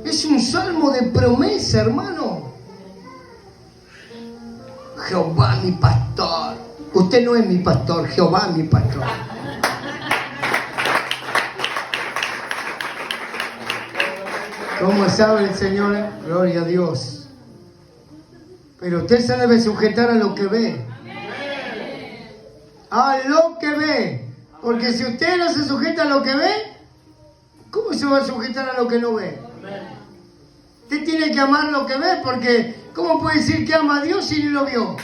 Es un salmo de promesa, hermano. Jehová mi pastor. Usted no es mi pastor, Jehová mi pastor. ¿Cómo sabe el Señor? Gloria a Dios. Pero usted se debe sujetar a lo que ve. A lo que ve. Porque si usted no se sujeta a lo que ve, ¿cómo se va a sujetar a lo que no ve? Usted tiene que amar lo que ve, porque ¿cómo puede decir que ama a Dios si ni lo vio?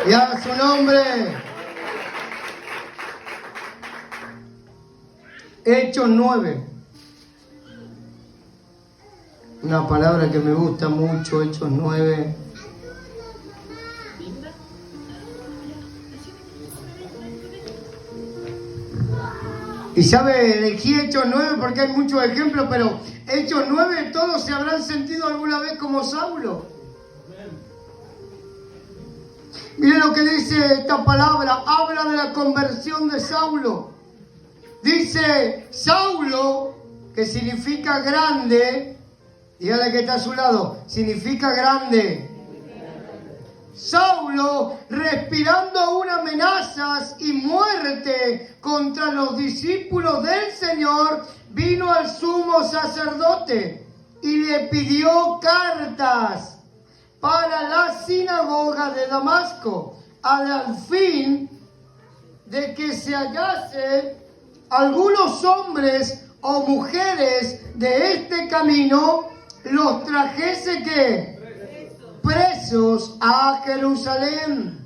Y a su nombre. Hechos 9. Una palabra que me gusta mucho, Hechos 9. Y sabe, elegí Hechos 9 porque hay muchos ejemplos, pero Hechos 9 todos se habrán sentido alguna vez como Saulo. Miren lo que dice esta palabra, habla de la conversión de Saulo. Dice Saulo, que significa grande, dígale que está a su lado, significa grande. Saulo, respirando aún amenazas y muerte contra los discípulos del Señor, vino al sumo sacerdote y le pidió cartas para la sinagoga de Damasco, al fin de que se hallase algunos hombres o mujeres de este camino, los trajese que presos a Jerusalén.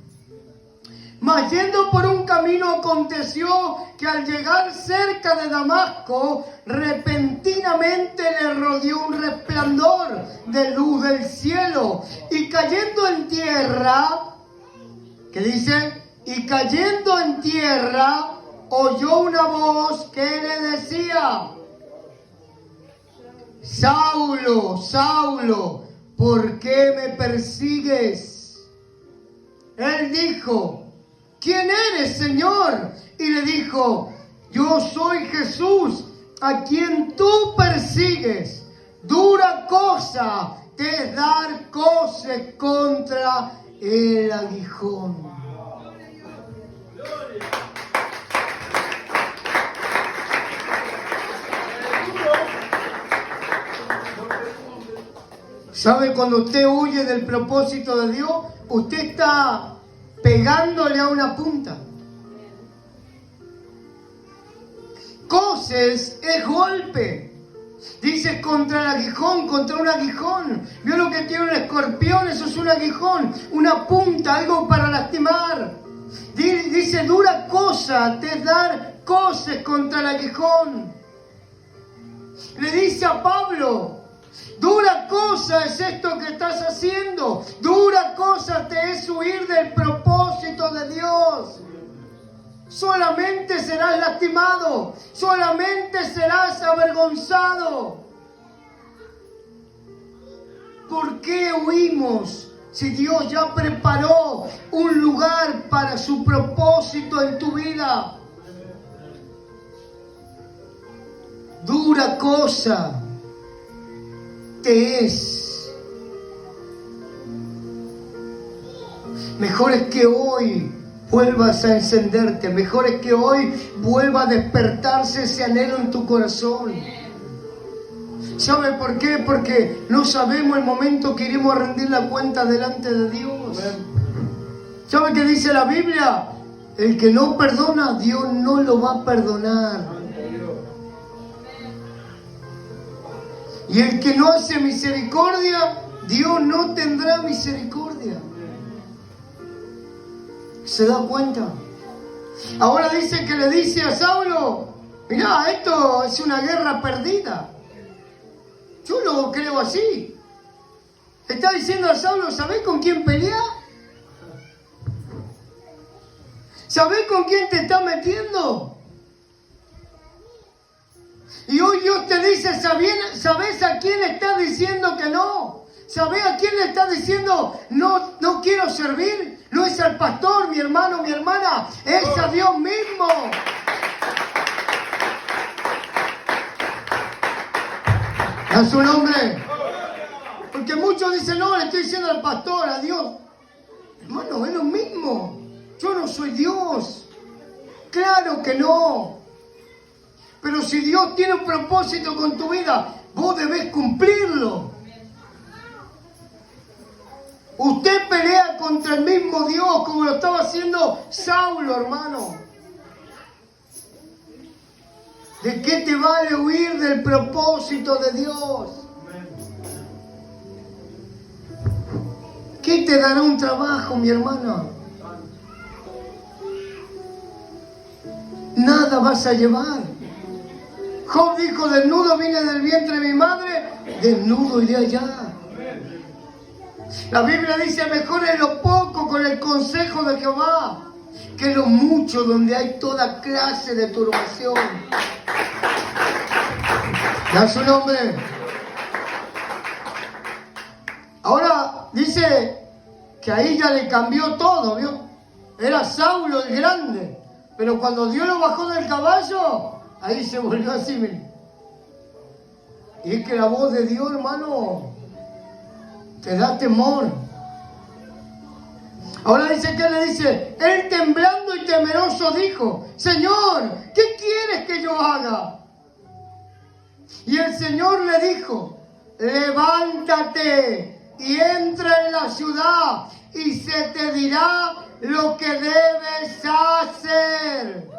Mas yendo por un camino aconteció que al llegar cerca de Damasco, repentinamente le rodeó un resplandor de luz del cielo, y cayendo en tierra, ¿qué dice? Y cayendo en tierra, oyó una voz que le decía: Saulo, Saulo, ¿por qué me persigues? Él dijo: ¿quién eres, Señor? Y le dijo: yo soy Jesús, a quien tú persigues. Dura cosa te es dar coces contra el aguijón. ¿Sabe? Cuando usted huye del propósito de Dios, usted está pegándole a una punta. Coces es golpe. Dice contra el aguijón, contra un aguijón. ¿Vio lo que tiene un escorpión? Eso es un aguijón, una punta, algo para lastimar. Dice, dura cosa te es dar coces contra el aguijón. Le dice a Pablo: dura cosa es esto que estás haciendo. Dura cosa te es huir del propósito de Dios. Solamente serás lastimado. Solamente serás avergonzado. ¿Por qué huimos si Dios ya preparó un lugar para su propósito en tu vida? Dura cosa te es. Mejor es que hoy vuelvas a encenderte. Mejor es que hoy vuelva a despertarse ese anhelo en tu corazón. ¿Sabe por qué? Porque no sabemos el momento que iremos a rendir la cuenta delante de Dios. ¿Sabe qué dice la Biblia? El que no perdona, Dios no lo va a perdonar. Y el que no hace misericordia, Dios no tendrá misericordia. ¿Se da cuenta? Ahora dice que le dice a Saulo: mirá, esto es una guerra perdida. Yo lo creo así. Está diciendo a Saulo: ¿sabés con quién pelear? ¿Sabés con quién te está metiendo? Y hoy Dios te dice: ¿sabés a quién le está diciendo que no? ¿Sabés a quién le está diciendo no quiero servir? No es al pastor, mi hermano, mi hermana, es a Dios mismo. A su nombre. Porque muchos dicen: no, le estoy diciendo al pastor, a Dios. Hermano, es lo mismo. Yo no soy Dios. Claro que no. Pero si Dios tiene un propósito con tu vida, vos debés cumplirlo. Usted pelea contra el mismo Dios como lo estaba haciendo Saulo, hermano. ¿De qué te vale huir del propósito de Dios? ¿Qué te dará un trabajo, mi hermano? Nada vas a llevar. Job dijo: desnudo vine del vientre de mi madre, desnudo iré allá. La Biblia dice: mejor es lo poco con el consejo de Jehová. que lo mucho donde hay toda clase de turbación. Da su nombre. Ahora dice que ahí ya le cambió todo, ¿vio? Era Saulo el grande, pero cuando Dios lo bajó del caballo, ahí se volvió así, miren. Y es que la voz de Dios, hermano, te da temor. Ahora dice que le dice, él temblando y temeroso dijo, Señor, ¿qué quieres que yo haga? Y el Señor le dijo, levántate y entra en la ciudad y se te dirá lo que debes hacer.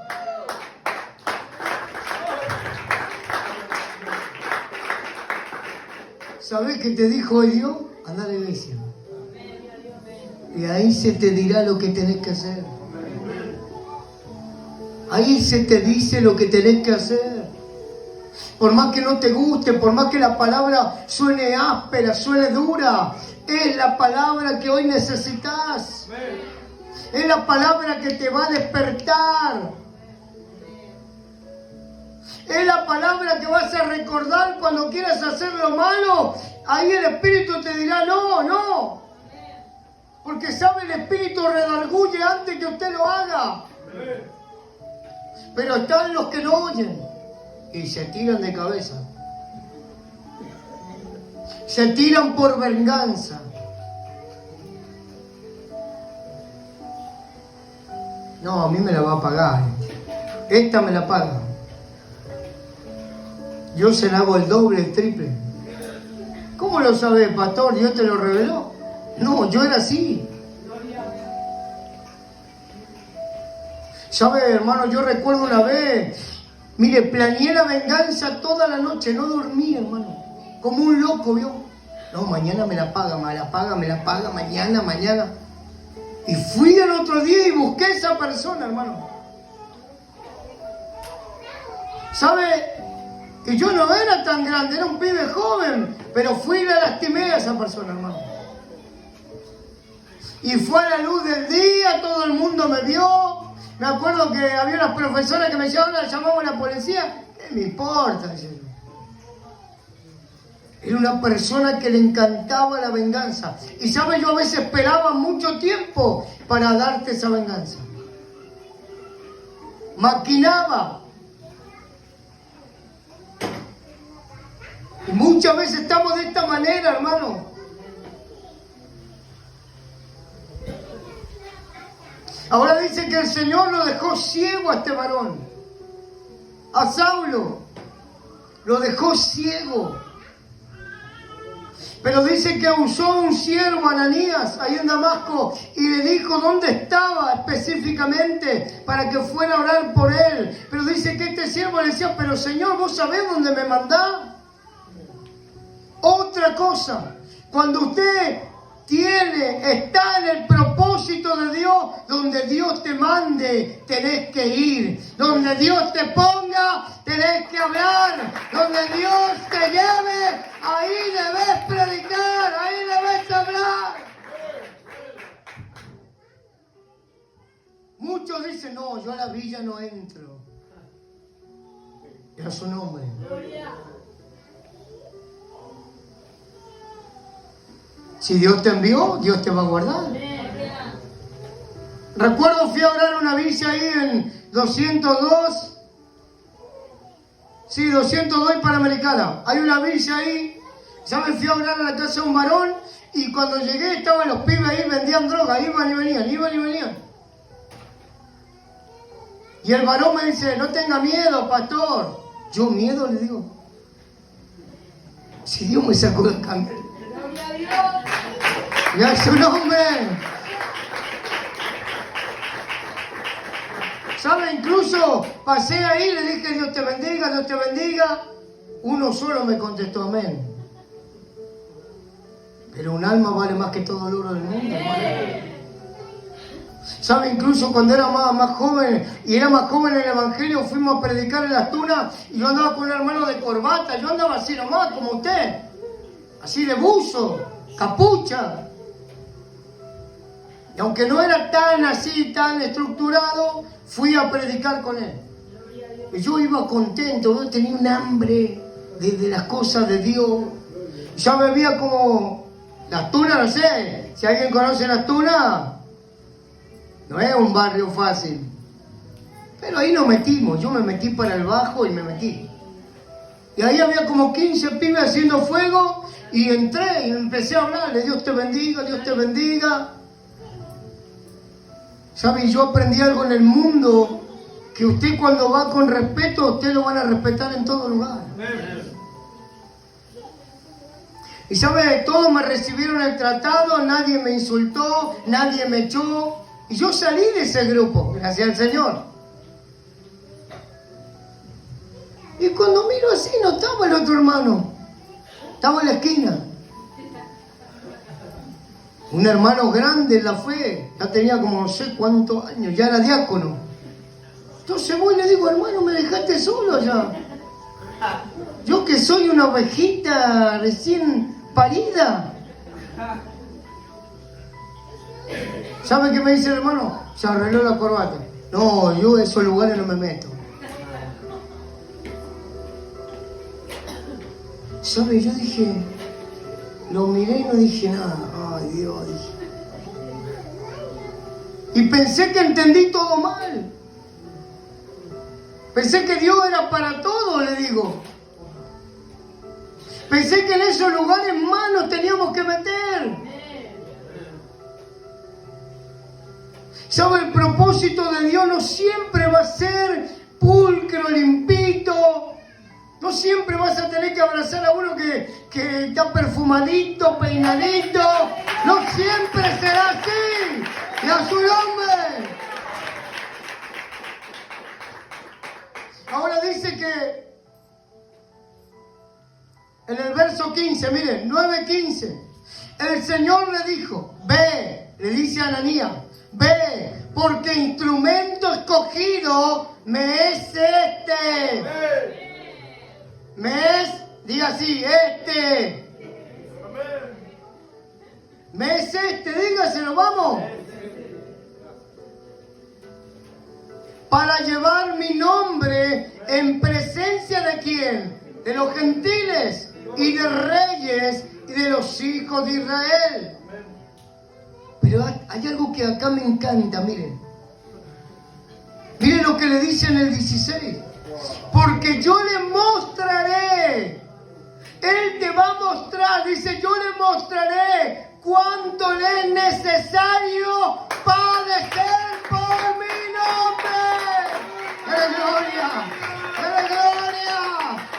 ¿Sabes qué te dijo hoy Dios? Anda a la iglesia. Y ahí se te dirá lo que tenés que hacer. Ahí se te dice lo que tenés que hacer. Por más que no te guste, por más que la palabra suene áspera, suene dura, es la palabra que hoy necesitas. Es la palabra que te va a despertar. Es la palabra que vas a recordar cuando quieras hacer lo malo. Ahí el Espíritu te dirá, no, no. Porque sabe, el Espíritu redarguye antes que usted lo haga. Pero están los que no oyen y se tiran de cabeza. Se tiran por venganza. No, a mí me la va a pagar. Esta me la paga. Yo se la hago el doble, el triple. ¿Cómo lo sabe, pastor? ¿Dios te lo reveló? No, yo era así. ¿Sabe, hermano? Yo recuerdo una vez, mire, planeé la venganza toda la noche, no dormí, hermano. Como un loco, ¿vio? No, mañana me la paga, mañana. Y fui al otro día y busqué a esa persona, hermano. ¿Sabe? Y yo no era tan grande, era un pibe joven, pero fui y la lastimé a esa persona, hermano. Y fue a la luz del día, todo el mundo me vio. Me acuerdo que había unas profesoras que me decían, ahora llamamos a la policía. ¿Qué me importa? Decía yo. Era una persona que le encantaba la venganza. Y sabe, yo a veces esperaba mucho tiempo para darte esa venganza. Maquinaba. Y muchas veces estamos de esta manera, hermano. Ahora dice que el Señor lo dejó ciego a este varón. A Saulo lo dejó ciego. Pero dice que usó un siervo, Ananías, ahí en Damasco, y le dijo dónde estaba específicamente para que fuera a orar por él. Pero dice que este siervo le decía, pero Señor, ¿vos sabés dónde me mandás? Otra cosa, cuando usted está en el propósito de Dios, donde Dios te mande, tenés que ir. Donde Dios te ponga, tenés que hablar. Donde Dios te lleve, ahí debes predicar, ahí debes hablar. Muchos dicen, no, yo a la villa no entro. Y a su nombre. Si Dios te envió, Dios te va a guardar. Recuerdo, fui a orar una villa ahí en 202. Sí, 202 y Panamericana. Hay una villa ahí. ¿Saben? Fui a orar a la casa de un varón. Y cuando llegué estaban los pibes ahí, vendían droga. Iban y venían. Y el varón me dice, no tenga miedo, pastor. Yo miedo le digo. Si Dios me sacó del cáncer. Y a su nombre. ¿Sabe? Incluso pasé ahí, le dije, Dios te bendiga, Dios te bendiga. Uno solo me contestó, amén. Pero un alma vale más que todo el oro del mundo, hermano. ¿Sabe? Incluso cuando era más joven, y era más joven en el Evangelio, fuimos a predicar en Las Tunas, y yo andaba con un hermano de corbata, yo andaba así nomás, como usted. Así de buzo, capucha. Y aunque no era tan así, tan estructurado, fui a predicar con él. Y yo iba contento, yo tenía un hambre de las cosas de Dios. Ya bebía como Las Tunas, no sé, si alguien conoce Las Tunas, no es un barrio fácil. Pero ahí nos metimos, yo me metí para el bajo y me metí. Y ahí había como 15 pibes haciendo fuego y entré y empecé a hablarle, Dios te bendiga, Dios te bendiga. ¿Sabe? Yo aprendí algo en el mundo, que usted cuando va con respeto, usted lo van a respetar en todo lugar. Y sabe, todos me recibieron el tratado, nadie me insultó, nadie me echó. Y yo salí de ese grupo, gracias al Señor. Y cuando miro así, no estaba el otro hermano, estaba en la esquina. Un hermano grande en la fe, ya tenía como no sé cuántos años, ya era diácono. Entonces voy y le digo, hermano, me dejaste solo allá. Yo que soy una ovejita recién parida. ¿Sabe qué me dice el hermano? Se arregló la corbata. No, yo en esos lugares no me meto. ¿Sabe? Yo dije, lo miré y no dije nada. Ay, Dios, dije. Y pensé que entendí todo mal. Pensé que Dios era para todo, le digo. Pensé que en esos lugares más nos teníamos que meter. ¿Sabe? El propósito de Dios no siempre va a ser pulcro, limpito. No siempre vas a tener que abrazar a uno que está perfumadito, peinadito. No siempre será así. Y a su nombre. Ahora dice que en el verso 15, miren, 9:15, el Señor le dijo, ve, le dice a Ananías, ve, porque instrumento escogido me es este. Me es, diga así, este. Me es este, dígaselo, vamos. Para llevar mi nombre en presencia de quién? De los gentiles y de reyes y de los hijos de Israel. Pero hay algo que acá me encanta, miren. Miren lo que le dice en el 16. Porque yo le mostraré. Él te va a mostrar, dice, yo le mostraré cuánto le es necesario padecer por mi nombre. ¡Dale gloria! ¡Dale gloria!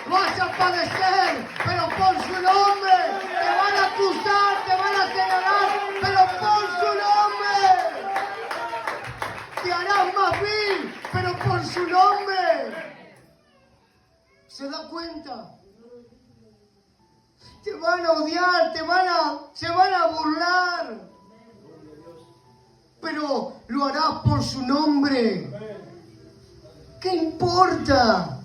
Vas a padecer, pero por su nombre. Te van a acusar, te van a señalar, pero por su nombre. Te harás más vil, pero por su nombre. ¿Se da cuenta? Te van a odiar, se van a burlar. Pero lo harás por su nombre. ¿Qué importa?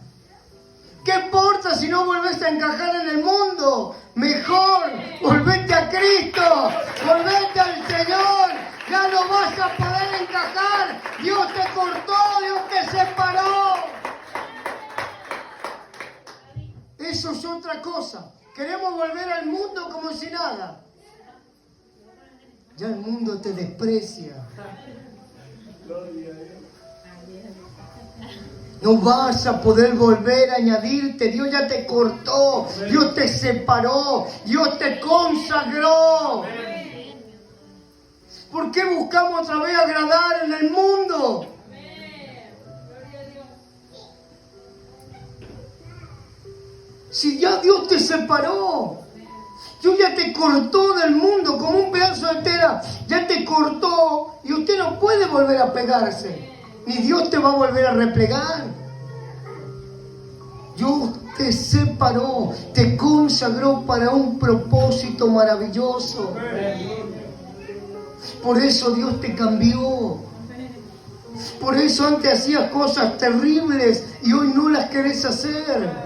¿Qué importa si no volvés a encajar en el mundo? Mejor, volvete a Cristo, volvete al Señor. Ya no vas a poder encajar. Dios te cortó, Dios te separó. Eso es otra cosa. Queremos volver al mundo como si nada. Ya el mundo te desprecia. No vas a poder volver a añadirte. Dios ya te cortó. Dios te separó. Dios te consagró. ¿Por qué buscamos otra vez agradar en el mundo? Si ya Dios te separó, Dios ya te cortó del mundo como un pedazo de tela, ya te cortó y usted no puede volver a pegarse, ni Dios te va a volver a replegar. Dios te separó, te consagró para un propósito maravilloso. Por eso Dios te cambió. Por eso antes hacías cosas terribles y hoy no las querés hacer.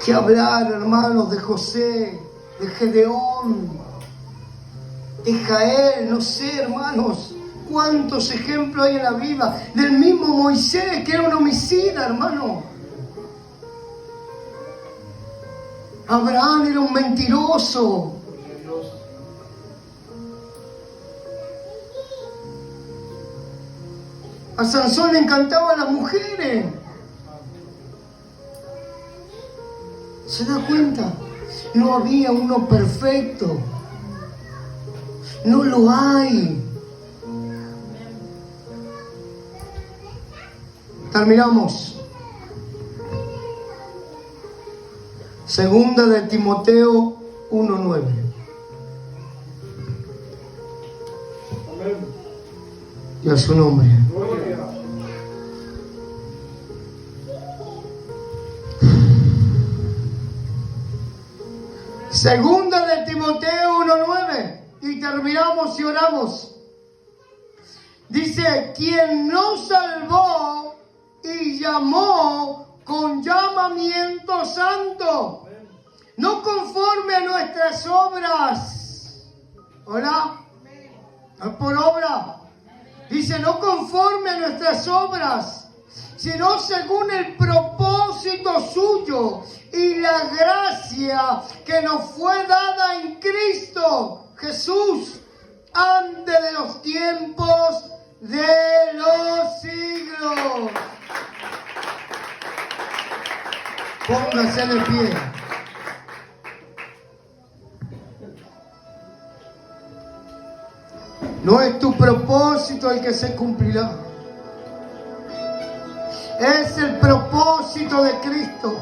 que hablar, hermanos, de José, de Gedeón, de Jael, no sé, hermanos, cuántos ejemplos hay en la Biblia, del mismo Moisés, que era un homicida, hermano. Abraham era un mentiroso. A Sansón le encantaban las mujeres. ¿Se da cuenta? No había uno perfecto. No lo hay. Terminamos. Segunda de Timoteo 1:9. Y a su nombre. Segunda de Timoteo 1:9. Y terminamos y oramos. Dice, quien nos salvó y llamó con llamamiento santo, no conforme a nuestras obras. ¿Hola? No es por obra. Dice, no conforme a nuestras obras, sino según el propósito suyo y la gracia que nos fue dada en Cristo Jesús, antes de los tiempos de los siglos. Póngase de pie. No es tu propósito el que se cumplirá. Es el propósito de Cristo.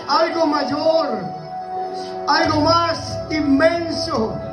Algo mayor, algo más inmenso.